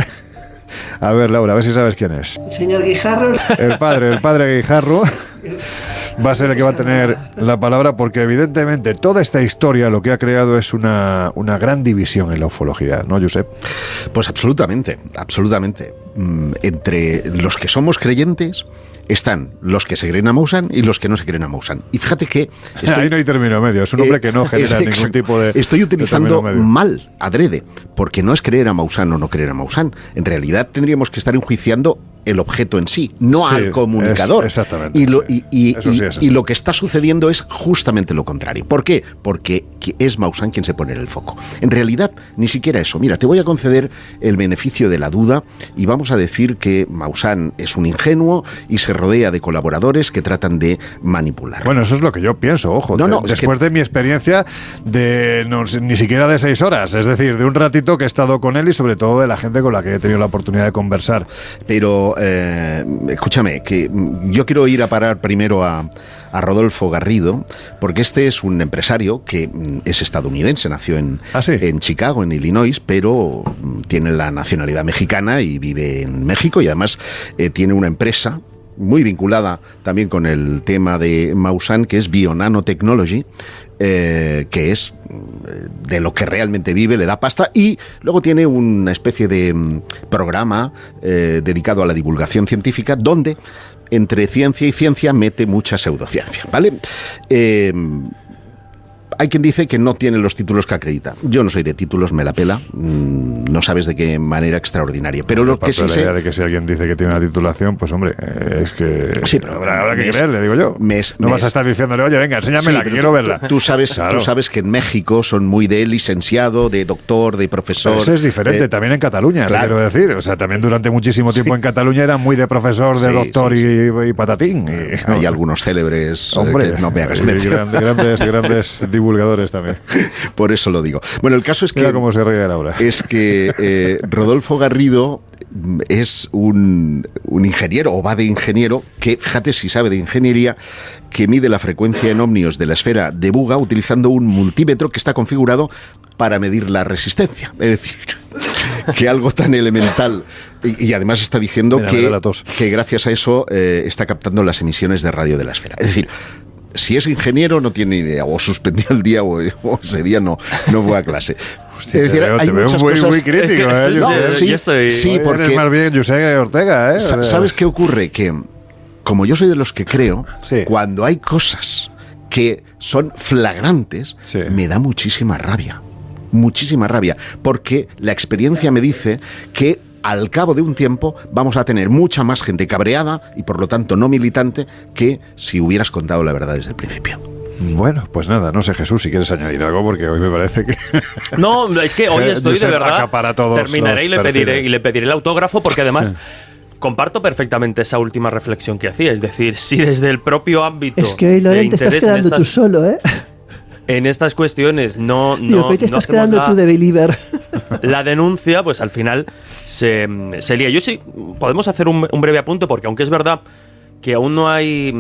A ver, Laura, a ver si sabes quién es. Señor Guijarro. El padre Guijarro va a ser el que va a tener la palabra, porque evidentemente toda esta historia lo que ha creado es una gran división en la ufología, ¿no, Josep? Pues absolutamente. Entre los que somos creyentes están los que se creen a Maussan y los que no se creen a Maussan. Y fíjate que... Ahí no hay término medio, es un hombre que no genera ningún tipo de... Estoy utilizando mal, adrede, porque no es creer a Maussan o no creer a Maussan. En realidad tendríamos que estar enjuiciando el objeto en sí, no al comunicador. Exactamente. Y lo que está sucediendo es justamente lo contrario. ¿Por qué? Porque es Maussan quien se pone en el foco. En realidad, ni siquiera eso. Mira, te voy a conceder el beneficio de la duda y vamos a decir que Maussan es un ingenuo y se rodea de colaboradores que tratan de manipular. Bueno, eso es lo que yo pienso, ojo. Después de mi experiencia ni siquiera de 6 horas, es decir, de un ratito que he estado con él y sobre todo de la gente con la que he tenido la oportunidad de conversar. Pero escúchame, que yo quiero ir a parar primero a Rodolfo Garrido, porque este es un empresario que es estadounidense, nació en Chicago, en Illinois, pero tiene la nacionalidad mexicana y vive en México y además tiene una empresa muy vinculada también con el tema de Maussan, que es Bionanotechnology, que es de lo que realmente vive, le da pasta, y luego tiene una especie de programa dedicado a la divulgación científica, donde entre ciencia y ciencia mete mucha pseudociencia, ¿vale? Hay quien dice que no tiene los títulos que acredita. Yo no soy de títulos, me la pela. No sabes de qué manera extraordinaria. Pero lo que sí sé... La idea de que si alguien dice que tiene una titulación, pues hombre, es que... Sí, pero habrá que creerle, digo yo. No vas a estar diciéndole, oye, venga, enséñamela, que quiero verla. Tú sabes que en México son muy de licenciado, de doctor, de profesor... Pero eso es diferente, también en Cataluña, claro. Quiero decir. O sea, también durante muchísimo tiempo en Cataluña era muy de profesor, de doctor y patatín. Hay algunos célebres, hombre, que no me hagas mención. Grandes divulgadores también. Por eso lo digo. Bueno, el caso es que... Mira cómo se ríe Laura. Es que Rodolfo Garrido es un ingeniero, o va de ingeniero, que, fíjate si sabe de ingeniería, que mide la frecuencia en ohmios de la esfera de Buga utilizando un multímetro que está configurado para medir la resistencia. Es decir, que algo tan elemental... Y además está diciendo que gracias a eso está captando las emisiones de radio de la esfera. Es decir... Si es ingeniero no tiene idea, o suspendió el día o ese día no fue a clase. Hostia, es decir, hay muchas cosas muy crítico, sí, porque eres más bien José Ortega, ¿Sabes qué ocurre? Que como yo soy de los que creo, cuando hay cosas que son flagrantes, me da muchísima rabia, porque la experiencia me dice que al cabo de un tiempo vamos a tener mucha más gente cabreada y por lo tanto no militante que si hubieras contado la verdad desde el principio. Bueno, pues nada, no sé, Jesús, si quieres añadir algo, porque hoy me parece que... No, es que hoy estoy de verdad... Terminaré y le pediré el autógrafo, porque además... Comparto perfectamente esa última reflexión que hacía, es decir, si desde el propio ámbito... Es que hoy, Loren, te estás quedando tú solo, ¿eh? En estas cuestiones no hoy te estás quedando tú de believer. La denuncia, pues al final se lía. Yo sí, podemos hacer un breve apunte, porque aunque es verdad que aún no hay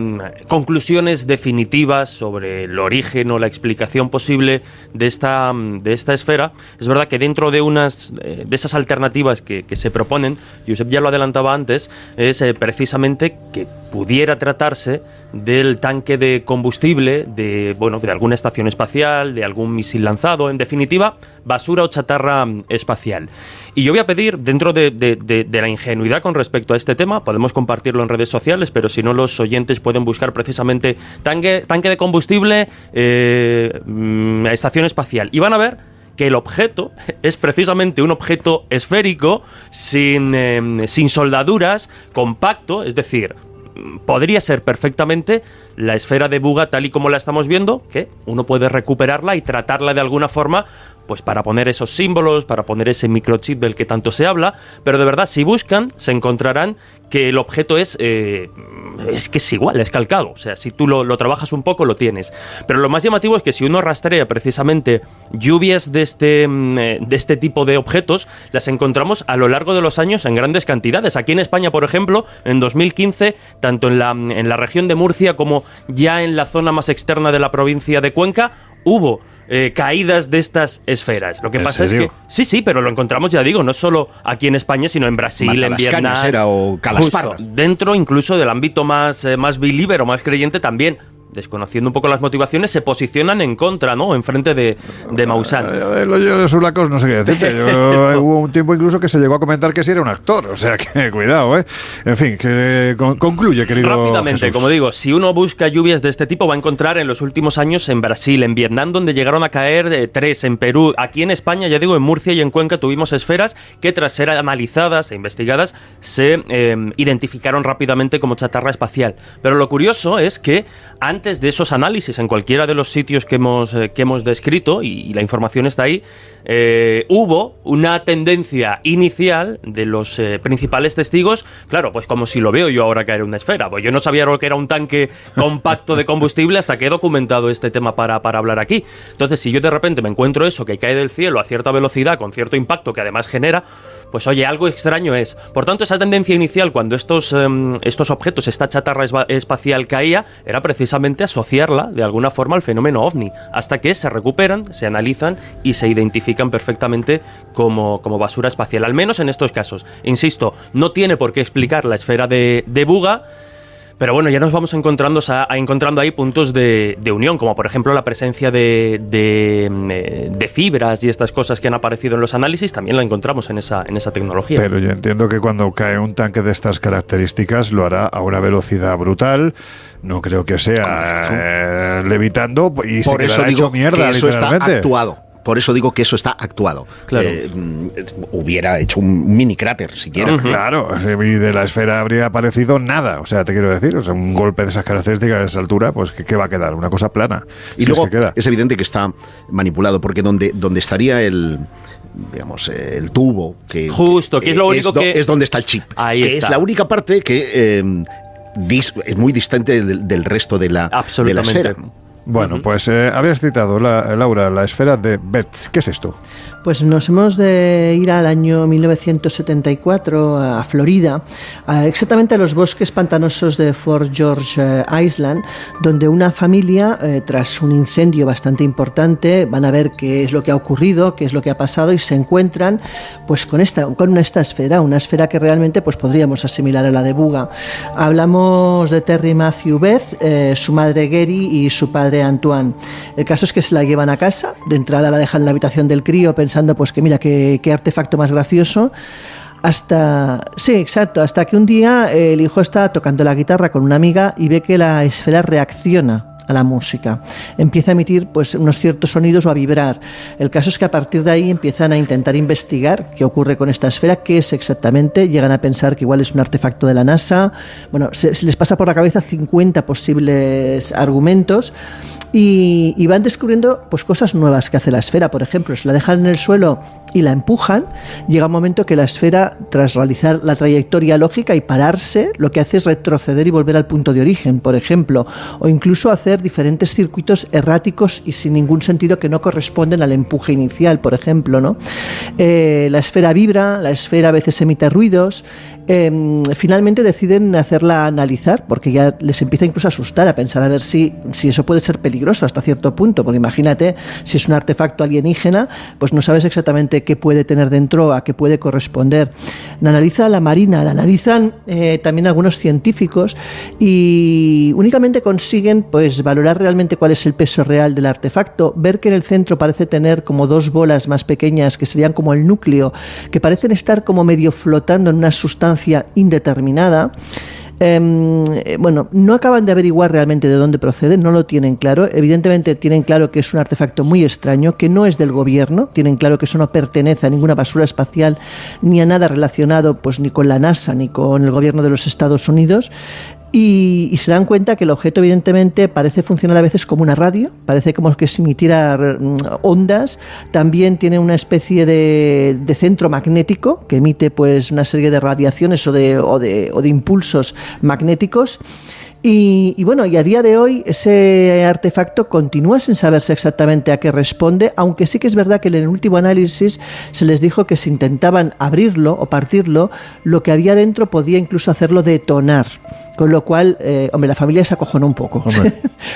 conclusiones definitivas sobre el origen o la explicación posible de esta esfera, es verdad que dentro de unas de esas alternativas que se proponen, Josep ya lo adelantaba antes, es precisamente que pudiera tratarse del tanque de combustible de alguna estación espacial, de algún misil lanzado, en definitiva, basura o chatarra espacial. Y yo voy a pedir, dentro de la ingenuidad con respecto a este tema, podemos compartirlo en redes sociales, pero si no, los oyentes pueden buscar precisamente tanque de combustible, estación espacial, y van a ver que el objeto es precisamente un objeto esférico, sin soldaduras, compacto, es decir, podría ser perfectamente la esfera de Buga tal y como la estamos viendo, que uno puede recuperarla y tratarla de alguna forma, pues para poner esos símbolos, para poner ese microchip del que tanto se habla, pero de verdad, si buscan, se encontrarán que el objeto es que es igual, es calcado. O sea, si tú lo trabajas un poco, lo tienes. Pero lo más llamativo es que si uno rastrea precisamente lluvias de este tipo de objetos, las encontramos a lo largo de los años en grandes cantidades. Aquí en España, por ejemplo, en 2015, tanto en la región de Murcia como ya en la zona más externa de la provincia de Cuenca, hubo caídas de estas esferas. Lo que pasa es que sí, pero lo encontramos, ya digo, no solo aquí en España, sino en Brasil, en Vietnam, o Calasparra. Dentro incluso del ámbito más believer o más creyente también. Desconociendo un poco las motivaciones, se posicionan en contra, ¿no? En frente de Maussan. Yo de Sulacos no sé qué decirte. Hubo un tiempo incluso que se llegó a comentar que sí era un actor. O sea, que cuidado, ¿eh? En fin, que concluye, querido Rápidamente, Jesús. como digo, si uno busca lluvias de este tipo, va a encontrar en los últimos años en Brasil, en Vietnam, donde llegaron a caer 3, en Perú. Aquí en España, ya digo, en Murcia y en Cuenca tuvimos esferas que, tras ser analizadas e investigadas, se identificaron rápidamente como chatarra espacial. Pero lo curioso es que antes de esos análisis, en cualquiera de los sitios que hemos descrito, y la información está ahí, hubo una tendencia inicial de los principales testigos, claro, pues como si lo veo yo ahora caer una esfera. Pues yo no sabía lo que era un tanque compacto de combustible hasta que he documentado este tema para hablar aquí. Entonces, si yo de repente me encuentro eso que cae del cielo a cierta velocidad, con cierto impacto que además genera, pues oye, algo extraño es. Por tanto, esa tendencia inicial, cuando estos objetos, esta chatarra espacial caía, era precisamente asociarla de alguna forma al fenómeno OVNI, hasta que se recuperan, se analizan y se identifican perfectamente como basura espacial, al menos en estos casos. Insisto, no tiene por qué explicar la esfera de Buga, pero bueno, ya nos vamos encontrando ahí puntos de unión, como por ejemplo la presencia de fibras y estas cosas que han aparecido en los análisis, también la encontramos en esa tecnología. Pero yo entiendo que cuando cae un tanque de estas características lo hará a una velocidad brutal. No creo que sea levitando y por se eso quedará digo hecho mierda, que eso está literalmente. actuado. Por eso digo que eso está actuado. Claro. Hubiera hecho un mini cráter, siquiera. Uh-huh. Claro, y de la esfera habría aparecido nada. O sea, te quiero decir, un golpe de esas características a esa altura, pues ¿qué va a quedar? Una cosa plana. Y luego es evidente que está manipulado, porque donde estaría el tubo, que es lo único es donde está el chip. Ahí que está. Es la única parte que es muy distante del resto de la esfera. Bueno, pues habías citado, Laura, la esfera de Betz. ¿Qué es esto? Pues nos hemos de ir al año 1974 a Florida, exactamente a los bosques pantanosos de Fort George Island, donde una familia, tras un incendio bastante importante, van a ver qué es lo que ha ocurrido, qué es lo que ha pasado, y se encuentran pues con esta esfera, una esfera que realmente pues podríamos asimilar a la de Buga. Hablamos de Terry Matthew Beth, su madre Gary y su padre Antoine. El caso es que se la llevan a casa, de entrada la dejan en la habitación del crío pensando pues que mira, qué artefacto más gracioso, hasta que un día el hijo está tocando la guitarra con una amiga y ve que la esfera reacciona a la música, empieza a emitir pues unos ciertos sonidos o a vibrar. El caso es que a partir de ahí empiezan a intentar investigar qué ocurre con esta esfera, qué es exactamente, llegan a pensar que igual es un artefacto de la NASA. Bueno, se les pasa por la cabeza 50 posibles argumentos y van descubriendo pues cosas nuevas que hace la esfera. Por ejemplo, si la dejan en el suelo y la empujan, llega un momento que la esfera, tras realizar la trayectoria lógica y pararse, lo que hace es retroceder y volver al punto de origen, por ejemplo, o incluso hacer diferentes circuitos erráticos y sin ningún sentido que no corresponden al empuje inicial, por ejemplo, ¿no? La esfera vibra, la esfera a veces emite ruidos. Finalmente deciden hacerla analizar, porque ya les empieza incluso a asustar, a pensar a ver si eso puede ser peligroso hasta cierto punto, porque imagínate, si es un artefacto alienígena, pues no sabes exactamente qué puede tener dentro, a qué puede corresponder. La analiza la Marina, la analizan también algunos científicos, y únicamente consiguen pues valorar realmente cuál es el peso real del artefacto, ver que en el centro parece tener como dos bolas más pequeñas que serían como el núcleo, que parecen estar como medio flotando en una sustancia indeterminada. Bueno, no acaban de averiguar realmente de dónde proceden, no lo tienen claro. Evidentemente tienen claro que es un artefacto muy extraño, que no es del gobierno, tienen claro que eso no pertenece a ninguna basura espacial ni a nada relacionado pues ni con la NASA ni con el gobierno de los Estados Unidos. Y se dan cuenta que el objeto evidentemente parece funcionar a veces como una radio, parece como que se emitiera ondas, también tiene una especie de centro magnético que emite pues una serie de radiaciones o de impulsos magnéticos. Y bueno, y a día de hoy ese artefacto continúa sin saberse exactamente a qué responde, aunque sí que es verdad que en el último análisis se les dijo que si intentaban abrirlo o partirlo, lo que había dentro podía incluso hacerlo detonar. Con lo cual, la familia se acojonó un poco.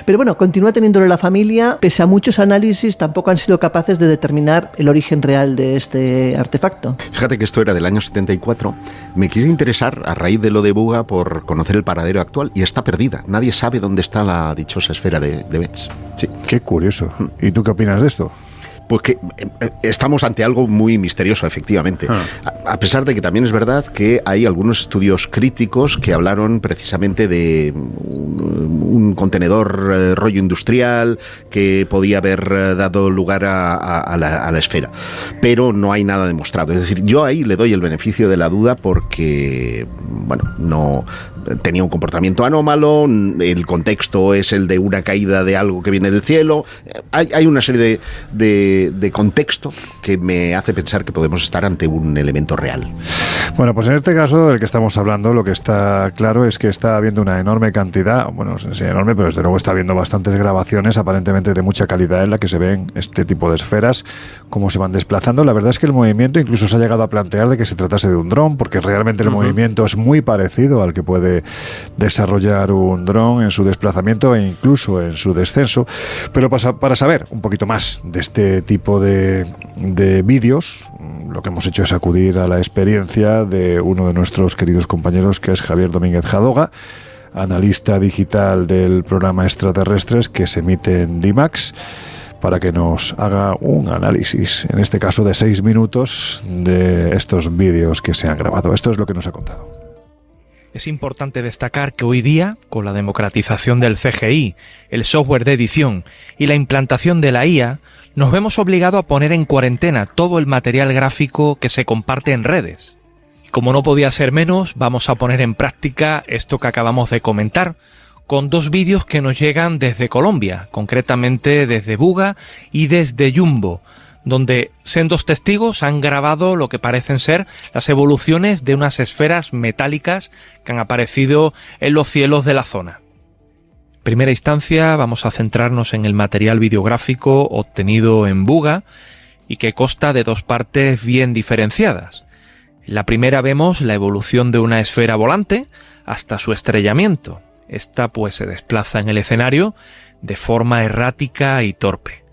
Pero bueno, continúa teniéndolo la familia. Pese a muchos análisis, tampoco han sido capaces de determinar el origen real de este artefacto. Fíjate que esto era del año 74. Me quise interesar, a raíz de lo de Buga, por conocer el paradero actual, y está perdida. Nadie sabe dónde está la dichosa esfera de Betz. Sí. Qué curioso. ¿Y tú qué opinas de esto? Pues que estamos ante algo muy misterioso, efectivamente. A pesar de que también es verdad que hay algunos estudios críticos que hablaron precisamente de un contenedor rollo industrial que podía haber dado lugar a la esfera. Pero no hay nada demostrado. Es decir, yo ahí le doy el beneficio de la duda porque, bueno, no tenía un comportamiento anómalo, el contexto es el de una caída de algo que viene del cielo. Hay una serie de contexto que me hace pensar que podemos estar ante un elemento real. Bueno, pues en este caso del que estamos hablando, lo que está claro es que está habiendo una enorme cantidad, bueno, no sé si enorme, pero desde luego está habiendo bastantes grabaciones aparentemente de mucha calidad en la que se ven este tipo de esferas, cómo se van desplazando. La verdad es que el movimiento incluso se ha llegado a plantear de que se tratase de un dron, porque realmente el movimiento es muy parecido al que puede desarrollar un dron en su desplazamiento e incluso en su descenso. Pero para saber un poquito más de este tipo de vídeos, lo que hemos hecho es acudir a la experiencia de uno de nuestros queridos compañeros, que es Javier Domínguez Jadoga, analista digital del programa Extraterrestres que se emite en D-Max, para que nos haga un análisis, en este caso de 6 minutos, de estos vídeos que se han grabado. Esto es lo que nos ha contado. Es importante destacar que hoy día, con la democratización del CGI, el software de edición y la implantación de la IA, nos vemos obligados a poner en cuarentena todo el material gráfico que se comparte en redes. Y como no podía ser menos, vamos a poner en práctica esto que acabamos de comentar, con 2 vídeos que nos llegan desde Colombia, concretamente desde Buga y desde Jumbo, donde sendos testigos han grabado lo que parecen ser las evoluciones de unas esferas metálicas que han aparecido en los cielos de la zona. En primera instancia vamos a centrarnos en el material videográfico obtenido en Buga y que consta de 2 partes bien diferenciadas. En la primera vemos la evolución de una esfera volante hasta su estrellamiento. Esta pues se desplaza en el escenario de forma errática y torpe.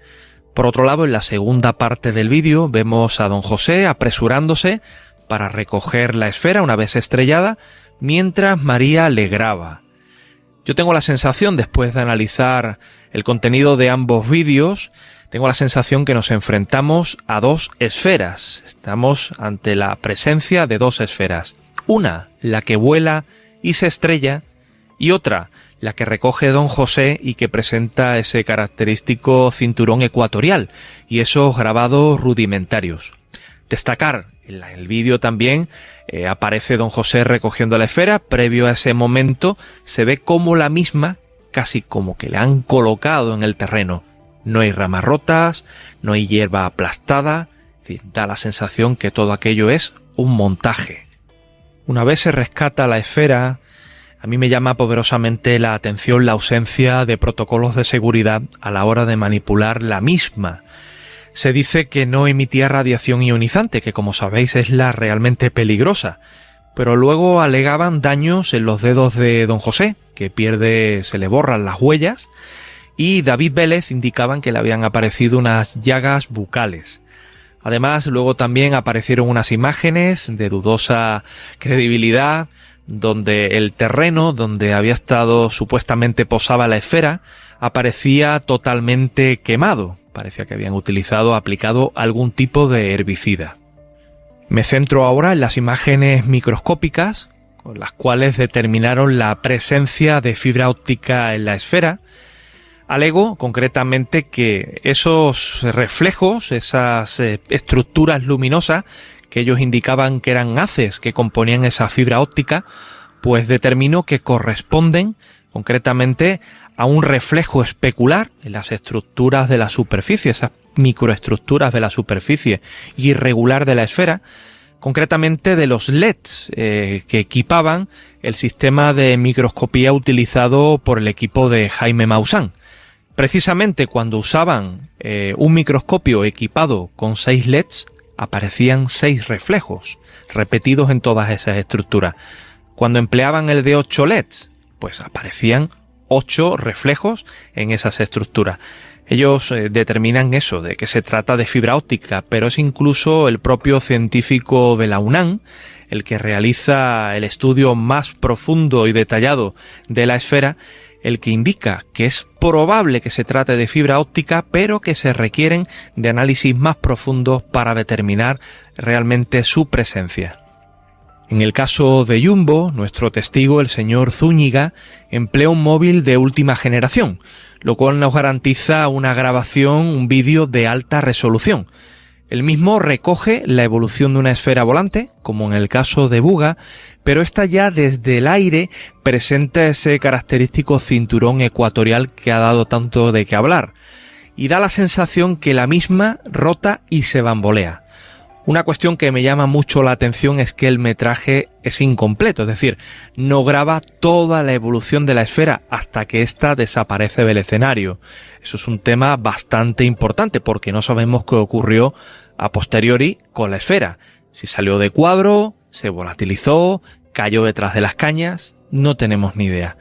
Por otro lado, en la segunda parte del vídeo vemos a don José apresurándose para recoger la esfera una vez estrellada, mientras María le graba. Yo tengo la sensación, después de analizar el contenido de ambos vídeos, tengo la sensación que nos enfrentamos a 2 esferas. Estamos ante la presencia de 2 esferas. Una, la que vuela y se estrella, y otra, la que recoge don José y que presenta ese característico cinturón ecuatorial y esos grabados rudimentarios. Destacar, en el vídeo también aparece don José recogiendo la esfera. Previo a ese momento se ve como la misma, casi como que le han colocado en el terreno. No hay ramas rotas, no hay hierba aplastada, Es decir, da la sensación que todo aquello es un montaje. Una vez se rescata la esfera, a mí me llama poderosamente la atención la ausencia de protocolos de seguridad a la hora de manipular la misma. Se dice que no emitía radiación ionizante, que como sabéis es la realmente peligrosa, pero luego alegaban daños en los dedos de don José, que se le borran las huellas, y David Vélez indicaban que le habían aparecido unas llagas bucales. Además, luego también aparecieron unas imágenes de dudosa credibilidad, donde el terreno donde había estado supuestamente posaba la esfera aparecía totalmente quemado. Parecía que habían aplicado algún tipo de herbicida. Me centro ahora en las imágenes microscópicas, con las cuales determinaron la presencia de fibra óptica en la esfera. Alego concretamente que esos reflejos, esas estructuras luminosas que ellos indicaban que eran haces que componían esa fibra óptica, pues determinó que corresponden concretamente a un reflejo especular en las estructuras de la superficie, esas microestructuras de la superficie irregular de la esfera, concretamente de los LEDs que equipaban el sistema de microscopía utilizado por el equipo de Jaime Maussan. Precisamente cuando usaban un microscopio equipado con 6 LEDs, aparecían 6 reflejos repetidos en todas esas estructuras. Cuando empleaban el de 8 LEDs, pues aparecían 8 reflejos en esas estructuras. Ellos determinan eso, de que se trata de fibra óptica, pero es incluso el propio científico de la UNAM el que realiza el estudio más profundo y detallado de la esfera, el que indica que es probable que se trate de fibra óptica, pero que se requieren de análisis más profundos para determinar realmente su presencia. En el caso de Jumbo, nuestro testigo, el señor Zúñiga, emplea un móvil de última generación, lo cual nos garantiza una grabación, un vídeo de alta resolución. El mismo recoge la evolución de una esfera volante, como en el caso de Buga, pero esta ya desde el aire presenta ese característico cinturón ecuatorial que ha dado tanto de qué hablar, y da la sensación que la misma rota y se bambolea. Una cuestión que me llama mucho la atención es que el metraje es incompleto, es decir, no graba toda la evolución de la esfera hasta que ésta desaparece del escenario. Eso es un tema bastante importante porque no sabemos qué ocurrió a posteriori con la esfera. Si salió de cuadro, se volatilizó, cayó detrás de las cañas, no tenemos ni idea.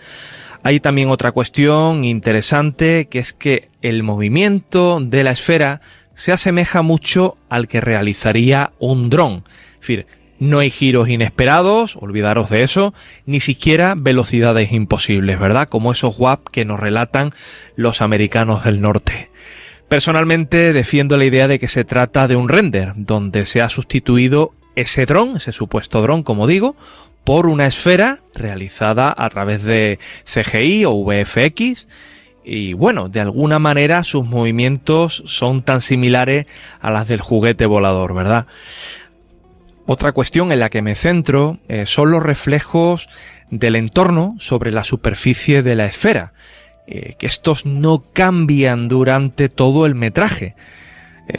Hay también otra cuestión interesante, que es que el movimiento de la esfera se asemeja mucho al que realizaría un dron. Es decir, no hay giros inesperados, olvidaros de eso, ni siquiera velocidades imposibles, ¿verdad? Como esos WAP que nos relatan los americanos del norte. Personalmente defiendo la idea de que se trata de un render, donde se ha sustituido ese dron, ese supuesto dron, como digo, por una esfera realizada a través de CGI o VFX. Y bueno, de alguna manera sus movimientos son tan similares a las del juguete volador, ¿verdad? Otra cuestión en la que me centro son los reflejos del entorno sobre la superficie de la esfera, que estos no cambian durante todo el metraje.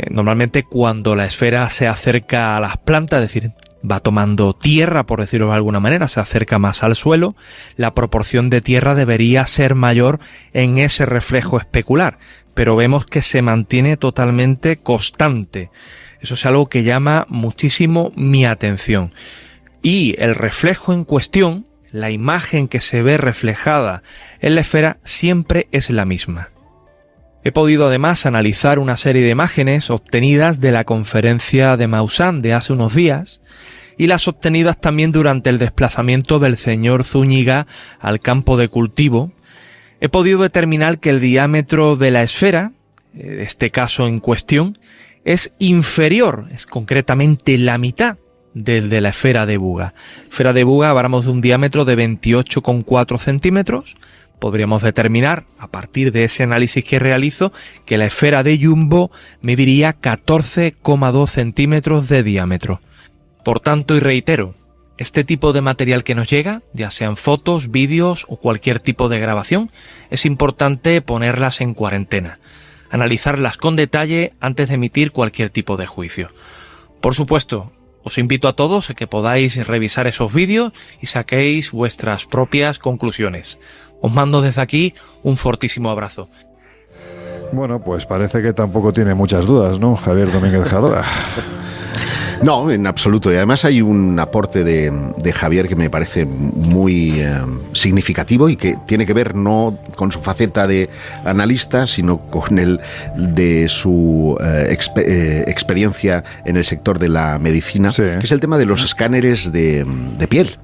Normalmente cuando la esfera se acerca a las plantas, es decir, va tomando tierra, por decirlo de alguna manera, se acerca más al suelo, la proporción de tierra debería ser mayor en ese reflejo especular, pero vemos que se mantiene totalmente constante. Eso es algo que llama muchísimo mi atención. Y el reflejo en cuestión, la imagen que se ve reflejada en la esfera, siempre es la misma. He podido además analizar una serie de imágenes obtenidas de la conferencia de Maussan de hace unos días y las obtenidas también durante el desplazamiento del señor Zúñiga al campo de cultivo. He podido determinar que el diámetro de la esfera, este caso en cuestión, es inferior, es concretamente la mitad del de la esfera de Buga. Esfera de Buga hablamos de un diámetro de 28,4 centímetros. Podríamos determinar, a partir de ese análisis que realizo, que la esfera de Jumbo mediría 14,2 centímetros de diámetro. Por tanto, y reitero, este tipo de material que nos llega, ya sean fotos, vídeos o cualquier tipo de grabación, es importante ponerlas en cuarentena. analizarlas con detalle antes de emitir cualquier tipo de juicio. Por supuesto, os invito a todos a que podáis revisar esos vídeos y saquéis vuestras propias conclusiones. Os mando desde aquí un fortísimo abrazo. Bueno, pues parece que tampoco tiene muchas dudas, ¿no, Javier Domínguez Jadora? No, en absoluto. Y además hay un aporte de Javier que me parece muy significativo y que tiene que ver no con su faceta de analista, sino con el de su experiencia en el sector de la medicina, sí, que es el tema de los escáneres de piel.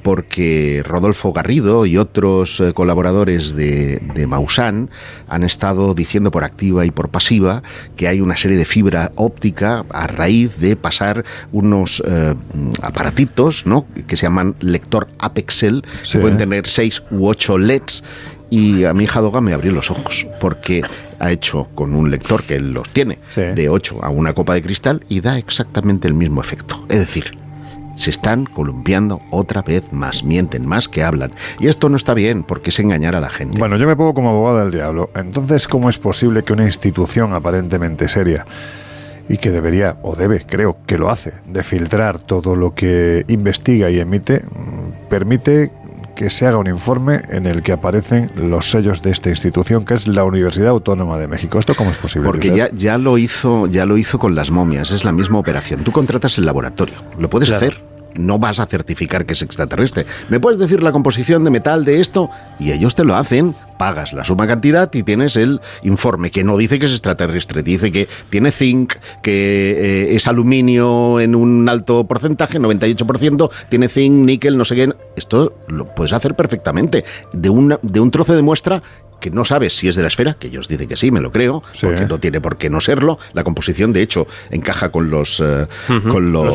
Porque Rodolfo Garrido y otros colaboradores de Maussan han estado diciendo por activa y por pasiva que hay una serie de fibra óptica a raíz de pasar unos aparatitos, ¿no?, que se llaman lector Apexel, sí, que pueden tener 6 u 8 LEDs. Y a mi hija Doga me abrió los ojos, porque ha hecho con un lector que él los tiene, sí, de 8 a una copa de cristal, y da exactamente el mismo efecto. Es decir, se están columpiando otra vez más, mienten más que hablan. Y esto no está bien, porque es engañar a la gente. Bueno, yo me pongo como abogado del diablo. Entonces, ¿cómo es posible que una institución aparentemente seria, y que debería, o debe, creo que lo hace, de filtrar todo lo que investiga y emite, permite que se haga un informe en el que aparecen los sellos de esta institución, que es la Universidad Autónoma de México? ¿Esto cómo es posible? Porque ya lo hizo con las momias, es la misma operación. Tú contratas el laboratorio, lo puedes hacer, no vas a certificar que es extraterrestre. Me puedes decir la composición de metal de esto, y ellos te lo hacen, pagas la suma cantidad y tienes el informe, que no dice que es extraterrestre, dice que tiene zinc, que es aluminio en un alto porcentaje, 98%, tiene zinc, níquel, no sé qué. Esto lo puedes hacer perfectamente, de un trozo de muestra que no sabes si es de la esfera, que ellos dicen que sí, me lo creo, sí, porque no tiene por qué no serlo. La composición, de hecho, encaja con los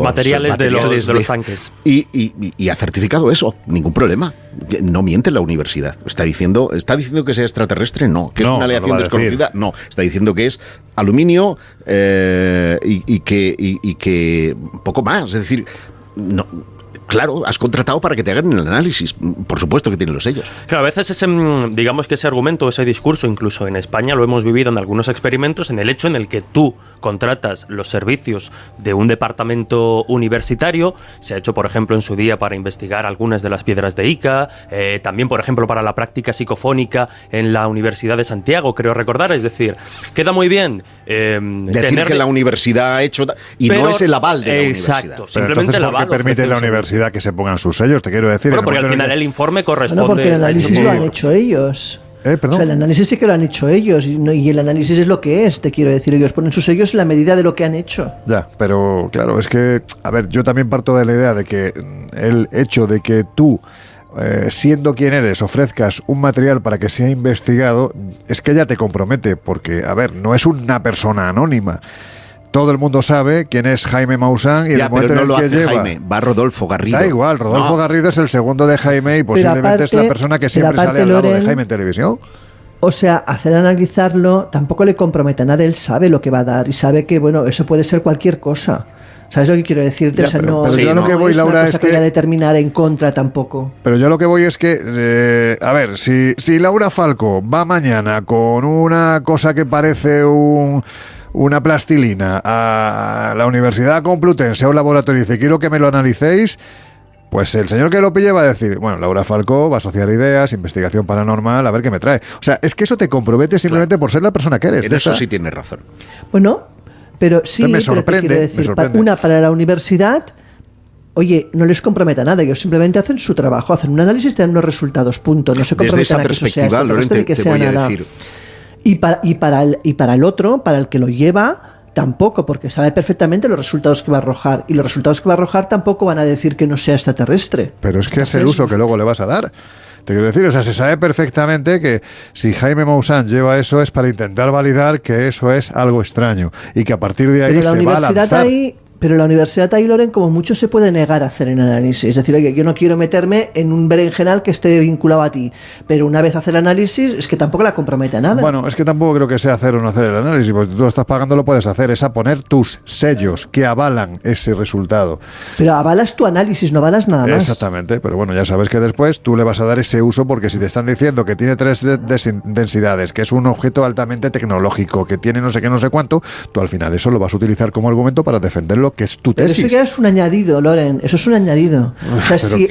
materiales de los tanques. Y ha certificado eso, ningún problema. No miente la universidad. ¿Está diciendo que sea extraterrestre? No. ¿Que es una aleación desconocida? No. Está diciendo que es aluminio y que poco más. Es decir, no. Claro, has contratado para que te hagan el análisis. Por supuesto que tienen los sellos. Claro, a veces digamos que ese argumento, ese discurso, incluso en España lo hemos vivido en algunos experimentos, en el hecho en el que tú contratas los servicios de un departamento universitario. Se ha hecho, por ejemplo, en su día para investigar algunas de las piedras de Ica, también, por ejemplo, para la práctica psicofónica en la Universidad de Santiago, creo recordar. Es decir, queda muy bien decir que la universidad ha hecho, y no es el aval de la universidad. Exacto, simplemente el aval. ¿Por qué permite la universidad que se pongan sus sellos? Te quiero decir. Bueno, porque al final el informe corresponde. No, porque el análisis lo han hecho ellos. ¿Perdón? O sea, el análisis sí que lo han hecho ellos, y el análisis es lo que es, te quiero decir. Ellos ponen sus sellos en la medida de lo que han hecho. Ya, pero claro, es que, a ver, yo también parto de la idea de que el hecho de que tú, siendo quien eres, ofrezcas un material para que sea investigado, es que ya te compromete, porque, a ver, no es una persona anónima. Todo el mundo sabe quién es Jaime Maussan, y ya, el momento no en el que lleva... Jaime, va Rodolfo Garrido. Da igual, Rodolfo Garrido es el segundo de Jaime, y posiblemente aparte, es la persona que siempre sale al lado de Jaime en televisión. O sea, hacer analizarlo tampoco le compromete a nada. Él sabe lo que va a dar y sabe que, bueno, eso puede ser cualquier cosa. ¿Sabes lo que quiero decirte? Ya, o sea, pero no, yo lo que voy, es Laura, una cosa es que voy a determinar en contra tampoco. Pero yo lo que voy es que, a ver, si Laura Falco va mañana con una cosa que parece una plastilina a la Universidad Complutense, a un laboratorio, y dice, quiero que me lo analicéis, pues el señor que lo pille va a decir, bueno, Laura Falco va a asociar ideas, investigación paranormal, a ver qué me trae. O sea, es que eso te compromete simplemente por ser la persona que eres. En eso sí tienes razón. Bueno, pero sí, me sorprende, quiero decir, para la universidad, oye, no les comprometa nada, ellos simplemente hacen su trabajo, hacen un análisis y te dan unos resultados, punto. No se comprometen a que eso sea extraterrestre, que sea nada. Y para el otro, para el que lo lleva, tampoco, porque sabe perfectamente los resultados que va a arrojar, y los resultados que va a arrojar tampoco van a decir que no sea extraterrestre. Pero es que es el uso que luego le vas a dar. Te quiero decir, o sea, se sabe perfectamente que si Jaime Maussan lleva eso es para intentar validar que eso es algo extraño, y que a partir de ahí se va a lanzar. Pero la Universidad Taylor como mucho se puede negar a hacer el análisis. Es decir, oye, yo no quiero meterme en un berenjenal que esté vinculado a ti. Pero una vez hace el análisis, es que tampoco la compromete a nada. Bueno, es que tampoco creo que sea hacer o no hacer el análisis, porque tú lo estás pagando, lo puedes hacer. Es a poner tus sellos que avalan ese resultado. Pero avalas tu análisis, no avalas nada más. Exactamente, pero bueno, ya sabes que después tú le vas a dar ese uso, porque si te están diciendo que tiene 3 densidades, que es un objeto altamente tecnológico, que tiene no sé qué, no sé cuánto, tú al final eso lo vas a utilizar como argumento para defenderlo, que es tu tesis. Pero eso ya es un añadido, Loren, eso es un añadido. O sea, si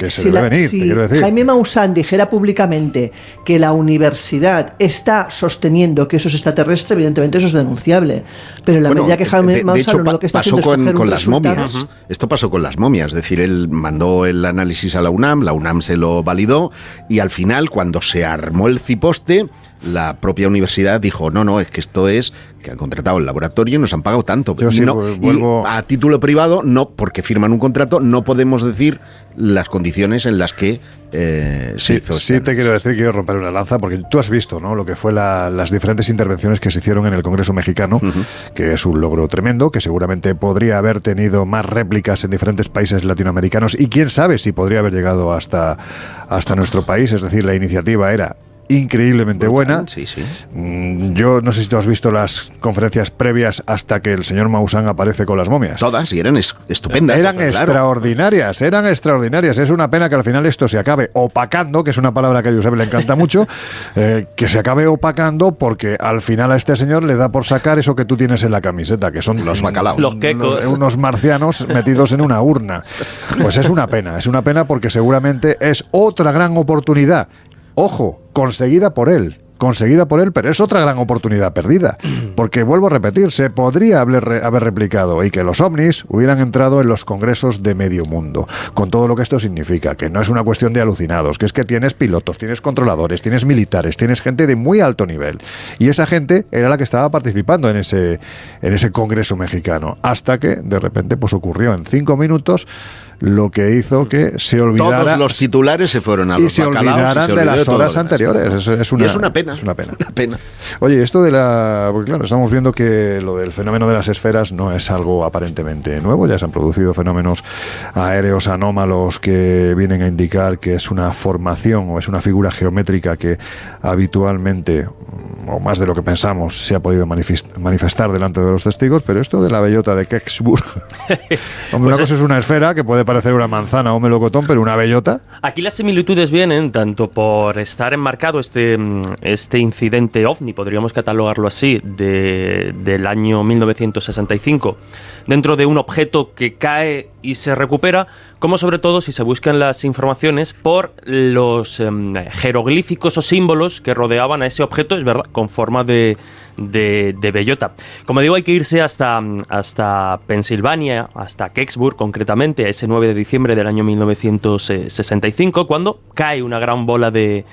Jaime Maussan dijera públicamente que la universidad está sosteniendo que eso es extraterrestre, evidentemente eso es denunciable. Pero en la medida que Jaime Maussan lo que está haciendo es coger con un las resultado. momias. Esto pasó con las momias, es decir, él mandó el análisis a la UNAM se lo validó, y al final, cuando se armó el ciposte, la propia universidad dijo, no, es que esto es que han contratado el laboratorio y nos han pagado tanto. Yo sí, no, vuelvo... y a título privado, no, porque firman un contrato, no podemos decir las condiciones en las que se hizo. Sí, te quiero romper una lanza, porque tú has visto, ¿no?, lo que fue las diferentes intervenciones que se hicieron en el Congreso mexicano, que es un logro tremendo, que seguramente podría haber tenido más réplicas en diferentes países latinoamericanos, y quién sabe si podría haber llegado hasta nuestro país. Es decir, la iniciativa era increíblemente buena. Sí. Yo no sé si tú has visto las conferencias previas hasta que el señor Maussan aparece con las momias. Todas, y eran estupendas. Eran extraordinarias. Es una pena que al final esto se acabe opacando, que es una palabra que a Josep le encanta mucho, que se acabe opacando, porque al final a este señor le da por sacar eso que tú tienes en la camiseta, que son los bacalaos, los quecos, unos marcianos metidos en una urna. Pues es una pena porque seguramente es otra gran oportunidad. Ojo, conseguida por él, pero es otra gran oportunidad perdida, porque vuelvo a repetir, se podría haber replicado y que los ovnis hubieran entrado en los congresos de medio mundo, con todo lo que esto significa, que no es una cuestión de alucinados, que es que tienes pilotos, tienes controladores, tienes militares, tienes gente de muy alto nivel, y esa gente era la que estaba participando en ese congreso mexicano, hasta que de repente pues ocurrió en 5 minutos lo que hizo que se olvidara. Todos los titulares se fueron a los bacalaos y se olvidaran de las horas anteriores. Es una pena. Es una pena. Oye, esto porque claro, estamos viendo que lo del fenómeno de las esferas no es algo aparentemente nuevo. Ya se han producido fenómenos aéreos anómalos que vienen a indicar que es una formación o es una figura geométrica que habitualmente, o más de lo que pensamos, se ha podido manifestar delante de los testigos. Pero esto de la bellota de Kecksburg, hombre, una cosa es una esfera que puede parecer una manzana o un melocotón, pero una bellota. Aquí las similitudes vienen tanto por estar enmarcado este incidente ovni, podríamos catalogarlo así, del año 1965, dentro de un objeto que cae y se recupera, como sobre todo, si se buscan las informaciones, por los jeroglíficos o símbolos que rodeaban a ese objeto, es verdad, con forma de bellota. Como digo, hay que irse hasta Pensilvania, hasta Kecksburg concretamente, a ese 9 de diciembre del año 1965, cuando cae una gran bola de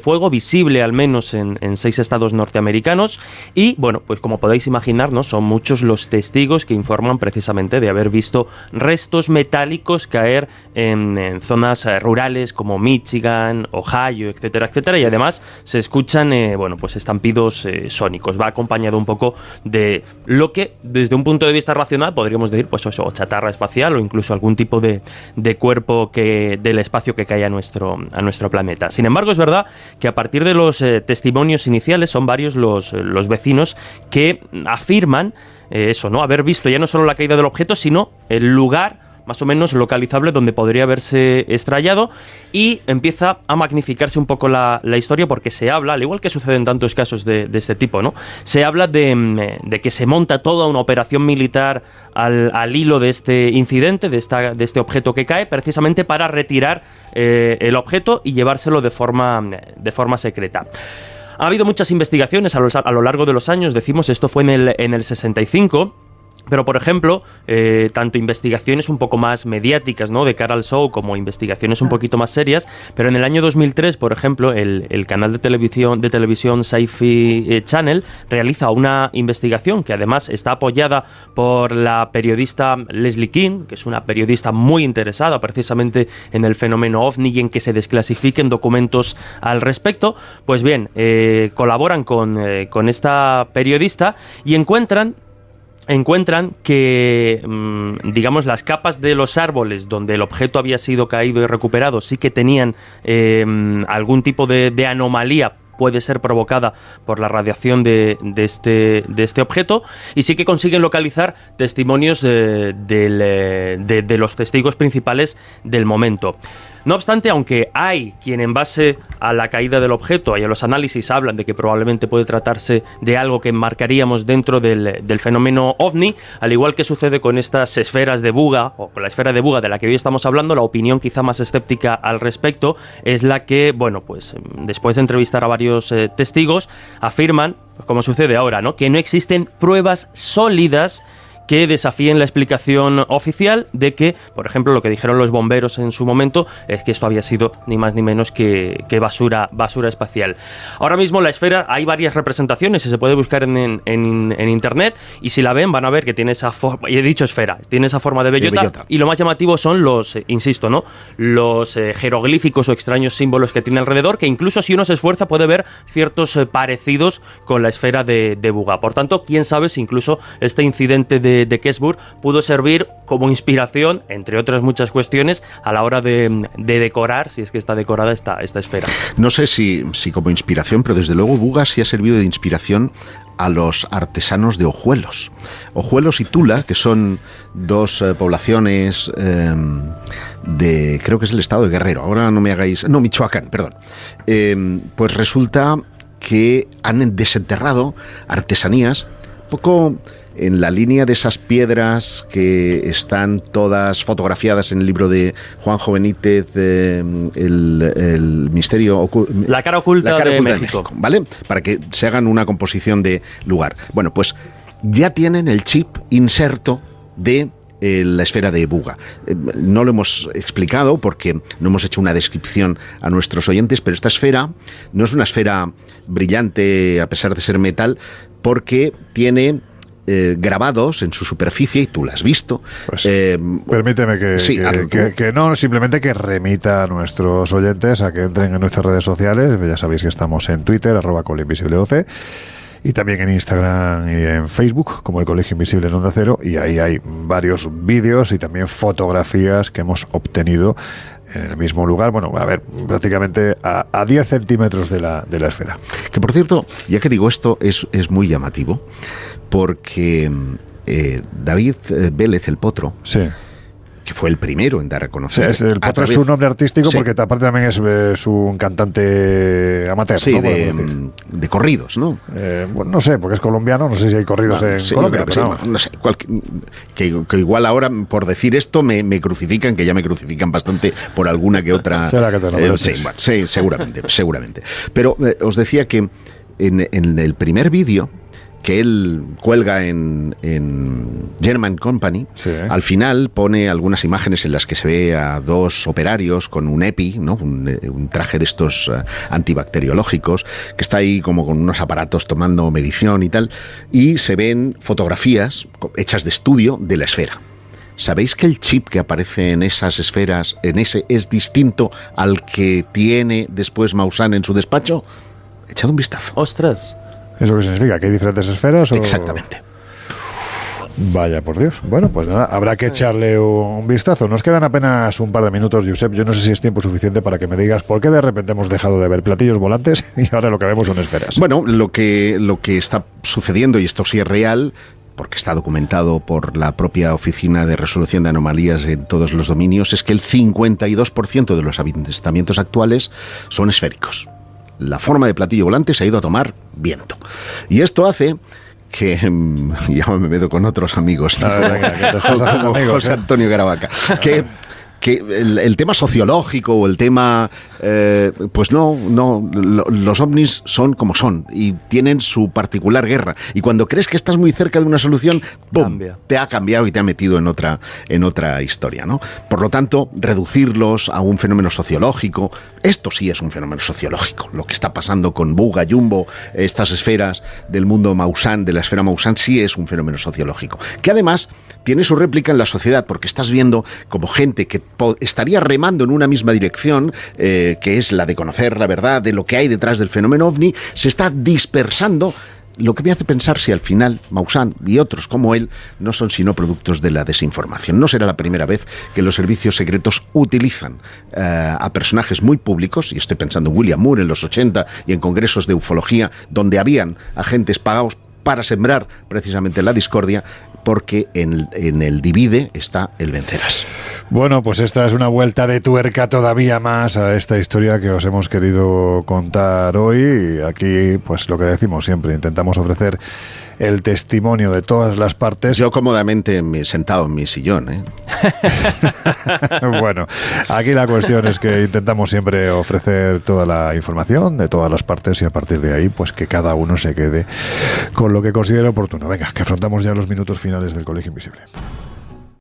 fuego, visible al menos en 6 estados norteamericanos, y bueno, pues como podéis imaginar, son muchos los testigos que informan precisamente de haber visto restos metálicos caer en zonas rurales como Michigan, Ohio, etcétera, etcétera, y además se escuchan pues estampidos sónicos. Va acompañado un poco de lo que desde un punto de vista racional podríamos decir, pues eso, o chatarra espacial, o incluso algún tipo de cuerpo del espacio que cae a nuestro planeta. Sin embargo, es verdad que a partir de los testimonios iniciales son varios los vecinos que afirman haber visto ya no solo la caída del objeto, sino el lugar más o menos localizable donde podría haberse estrellado, y empieza a magnificarse un poco la historia, porque se habla, al igual que sucede en tantos casos de este tipo, ¿no? Se habla de que se monta toda una operación militar al hilo de este incidente, de este objeto que cae, precisamente para retirar el objeto y llevárselo de forma secreta. Ha habido muchas investigaciones a lo largo de los años, decimos, esto fue en el 65, pero por ejemplo, tanto investigaciones un poco más mediáticas, ¿no?, de cara al show, como investigaciones un poquito más serias, pero en el año 2003, por ejemplo, el canal de televisión Sci-Fi Channel realiza una investigación que además está apoyada por la periodista Leslie King, que es una periodista muy interesada precisamente en el fenómeno OVNI y en que se desclasifiquen documentos al respecto. Pues bien, colaboran con esta periodista y encuentran encuentran que, digamos, las capas de los árboles donde el objeto había sido caído y recuperado sí que tenían algún tipo de anomalía, puede ser provocada por la radiación de este objeto, y sí que consiguen localizar testimonios de los testigos principales del momento. No obstante, aunque hay quien en base a la caída del objeto y a los análisis hablan de que probablemente puede tratarse de algo que enmarcaríamos dentro del fenómeno OVNI, al igual que sucede con estas esferas de Buga, o con la esfera de Buga de la que hoy estamos hablando, la opinión quizá más escéptica al respecto es la que, bueno, pues después de entrevistar a varios testigos, afirman, como sucede ahora, ¿no?, que no existen pruebas sólidas que desafíen la explicación oficial de que, por ejemplo, lo que dijeron los bomberos en su momento es que esto había sido ni más ni menos que basura espacial. Ahora mismo la esfera, hay varias representaciones, se puede buscar en internet, y si la ven van a ver que tiene esa forma, y he dicho esfera, tiene esa forma de bellota, y lo más llamativo son los, insisto, ¿no?, los jeroglíficos o extraños símbolos que tiene alrededor, que incluso si uno se esfuerza puede ver ciertos parecidos con la esfera de Buga. Por tanto, quién sabe si incluso este incidente de Keseburg pudo servir como inspiración, entre otras muchas cuestiones, a la hora de decorar, si es que está decorada esta esfera. No sé si como inspiración, pero desde luego Buga sí ha servido de inspiración a los artesanos de Ojuelos. Ojuelos y Tula, que son dos poblaciones de, creo que es el estado de Guerrero, ahora no me hagáis... No, Michoacán, perdón. Pues resulta que han desenterrado artesanías poco en la línea de esas piedras que están todas fotografiadas en el libro de Juanjo Benítez, el misterio la cara oculta de México, ¿vale? Para que se hagan una composición de lugar. Bueno, pues ya tienen el chip inserto de la esfera de Buga. No lo hemos explicado porque no hemos hecho una descripción a nuestros oyentes, pero esta esfera no es una esfera brillante a pesar de ser metal, porque tiene grabados en su superficie, y tú la has visto. Pues, permíteme que no, simplemente que remita a nuestros oyentes a que entren en nuestras redes sociales. Ya sabéis que estamos en Twitter, @colinvisibleoc, y también en Instagram y en Facebook, como el Colegio Invisible en Onda Cero, y ahí hay varios vídeos y también fotografías que hemos obtenido en el mismo lugar, bueno, a ver, prácticamente a 10 centímetros de la esfera. Que, por cierto, ya que digo esto, es muy llamativo, porque David Vélez, el Potro, sí, que fue el primero en dar a conocer... Sí, el Potro es su nombre artístico, sí, porque aparte también es un cantante amateur, sí, ¿no? De corridos, ¿no? Bueno, no sé, porque es colombiano, no sé si hay corridos en Colombia. Pero sí, no sé, que igual ahora, por decir esto, me crucifican, que ya me crucifican bastante por alguna que otra... ¿Será que te lo mereces? Sí, seguramente. Pero os decía que en el primer vídeo que él cuelga en German Company, sí, al final pone algunas imágenes en las que se ve a dos operarios con un EPI, ¿no?, un traje de estos antibacteriológicos, que está ahí como con unos aparatos tomando medición y tal, y se ven fotografías hechas de estudio de la esfera. ¿Sabéis que el chip que aparece en esas esferas, es distinto al que tiene después Maussan en su despacho? Echad un vistazo. ¡Ostras! ¿Eso qué significa? ¿Que hay diferentes esferas? Exactamente. Vaya, por Dios. Bueno, pues nada, habrá que echarle un vistazo. Nos quedan apenas un par de minutos, Josep. Yo no sé si es tiempo suficiente para que me digas por qué de repente hemos dejado de ver platillos volantes y ahora lo que vemos son esferas. Bueno, lo que está sucediendo, y esto sí es real, porque está documentado por la propia Oficina de Resolución de Anomalías en todos los dominios, es que el 52% de los avistamientos actuales son esféricos. La forma de platillo volante se ha ido a tomar viento. Y esto hace que, ya me meto con otros amigos, ¿no? Como José Antonio Caravaca, que el tema sociológico o el tema, pues no, los ovnis son como son y tienen su particular guerra. Y cuando crees que estás muy cerca de una solución, ¡pum!, te ha cambiado y te ha metido en otra historia, ¿no? Por lo tanto, reducirlos a un fenómeno sociológico, esto sí es un fenómeno sociológico. Lo que está pasando con Buga, Jumbo, estas esferas del mundo Maussan, de la esfera Maussan, sí es un fenómeno sociológico. Que además tiene su réplica en la sociedad, porque estás viendo como gente que estaría remando en una misma dirección, que es la de conocer la verdad de lo que hay detrás del fenómeno OVNI, se está dispersando lo que me hace pensar si al final Maussan y otros como él no son sino productos de la desinformación. No será la primera vez que los servicios secretos utilizan a personajes muy públicos, y estoy pensando en William Moore en los 80 y en congresos de ufología, donde habían agentes pagados para sembrar precisamente la discordia, porque en el divide está el vencerás. Bueno, pues esta es una vuelta de tuerca todavía más a esta historia que os hemos querido contar hoy. Y aquí, pues lo que decimos siempre, intentamos ofrecer el testimonio de todas las partes. Yo cómodamente sentado en mi sillón, ¿eh? Bueno, aquí la cuestión es que intentamos siempre ofrecer toda la información de todas las partes y a partir de ahí, pues que cada uno se quede con lo que considere oportuno. Venga, que afrontamos ya los minutos finales del Colegio Invisible.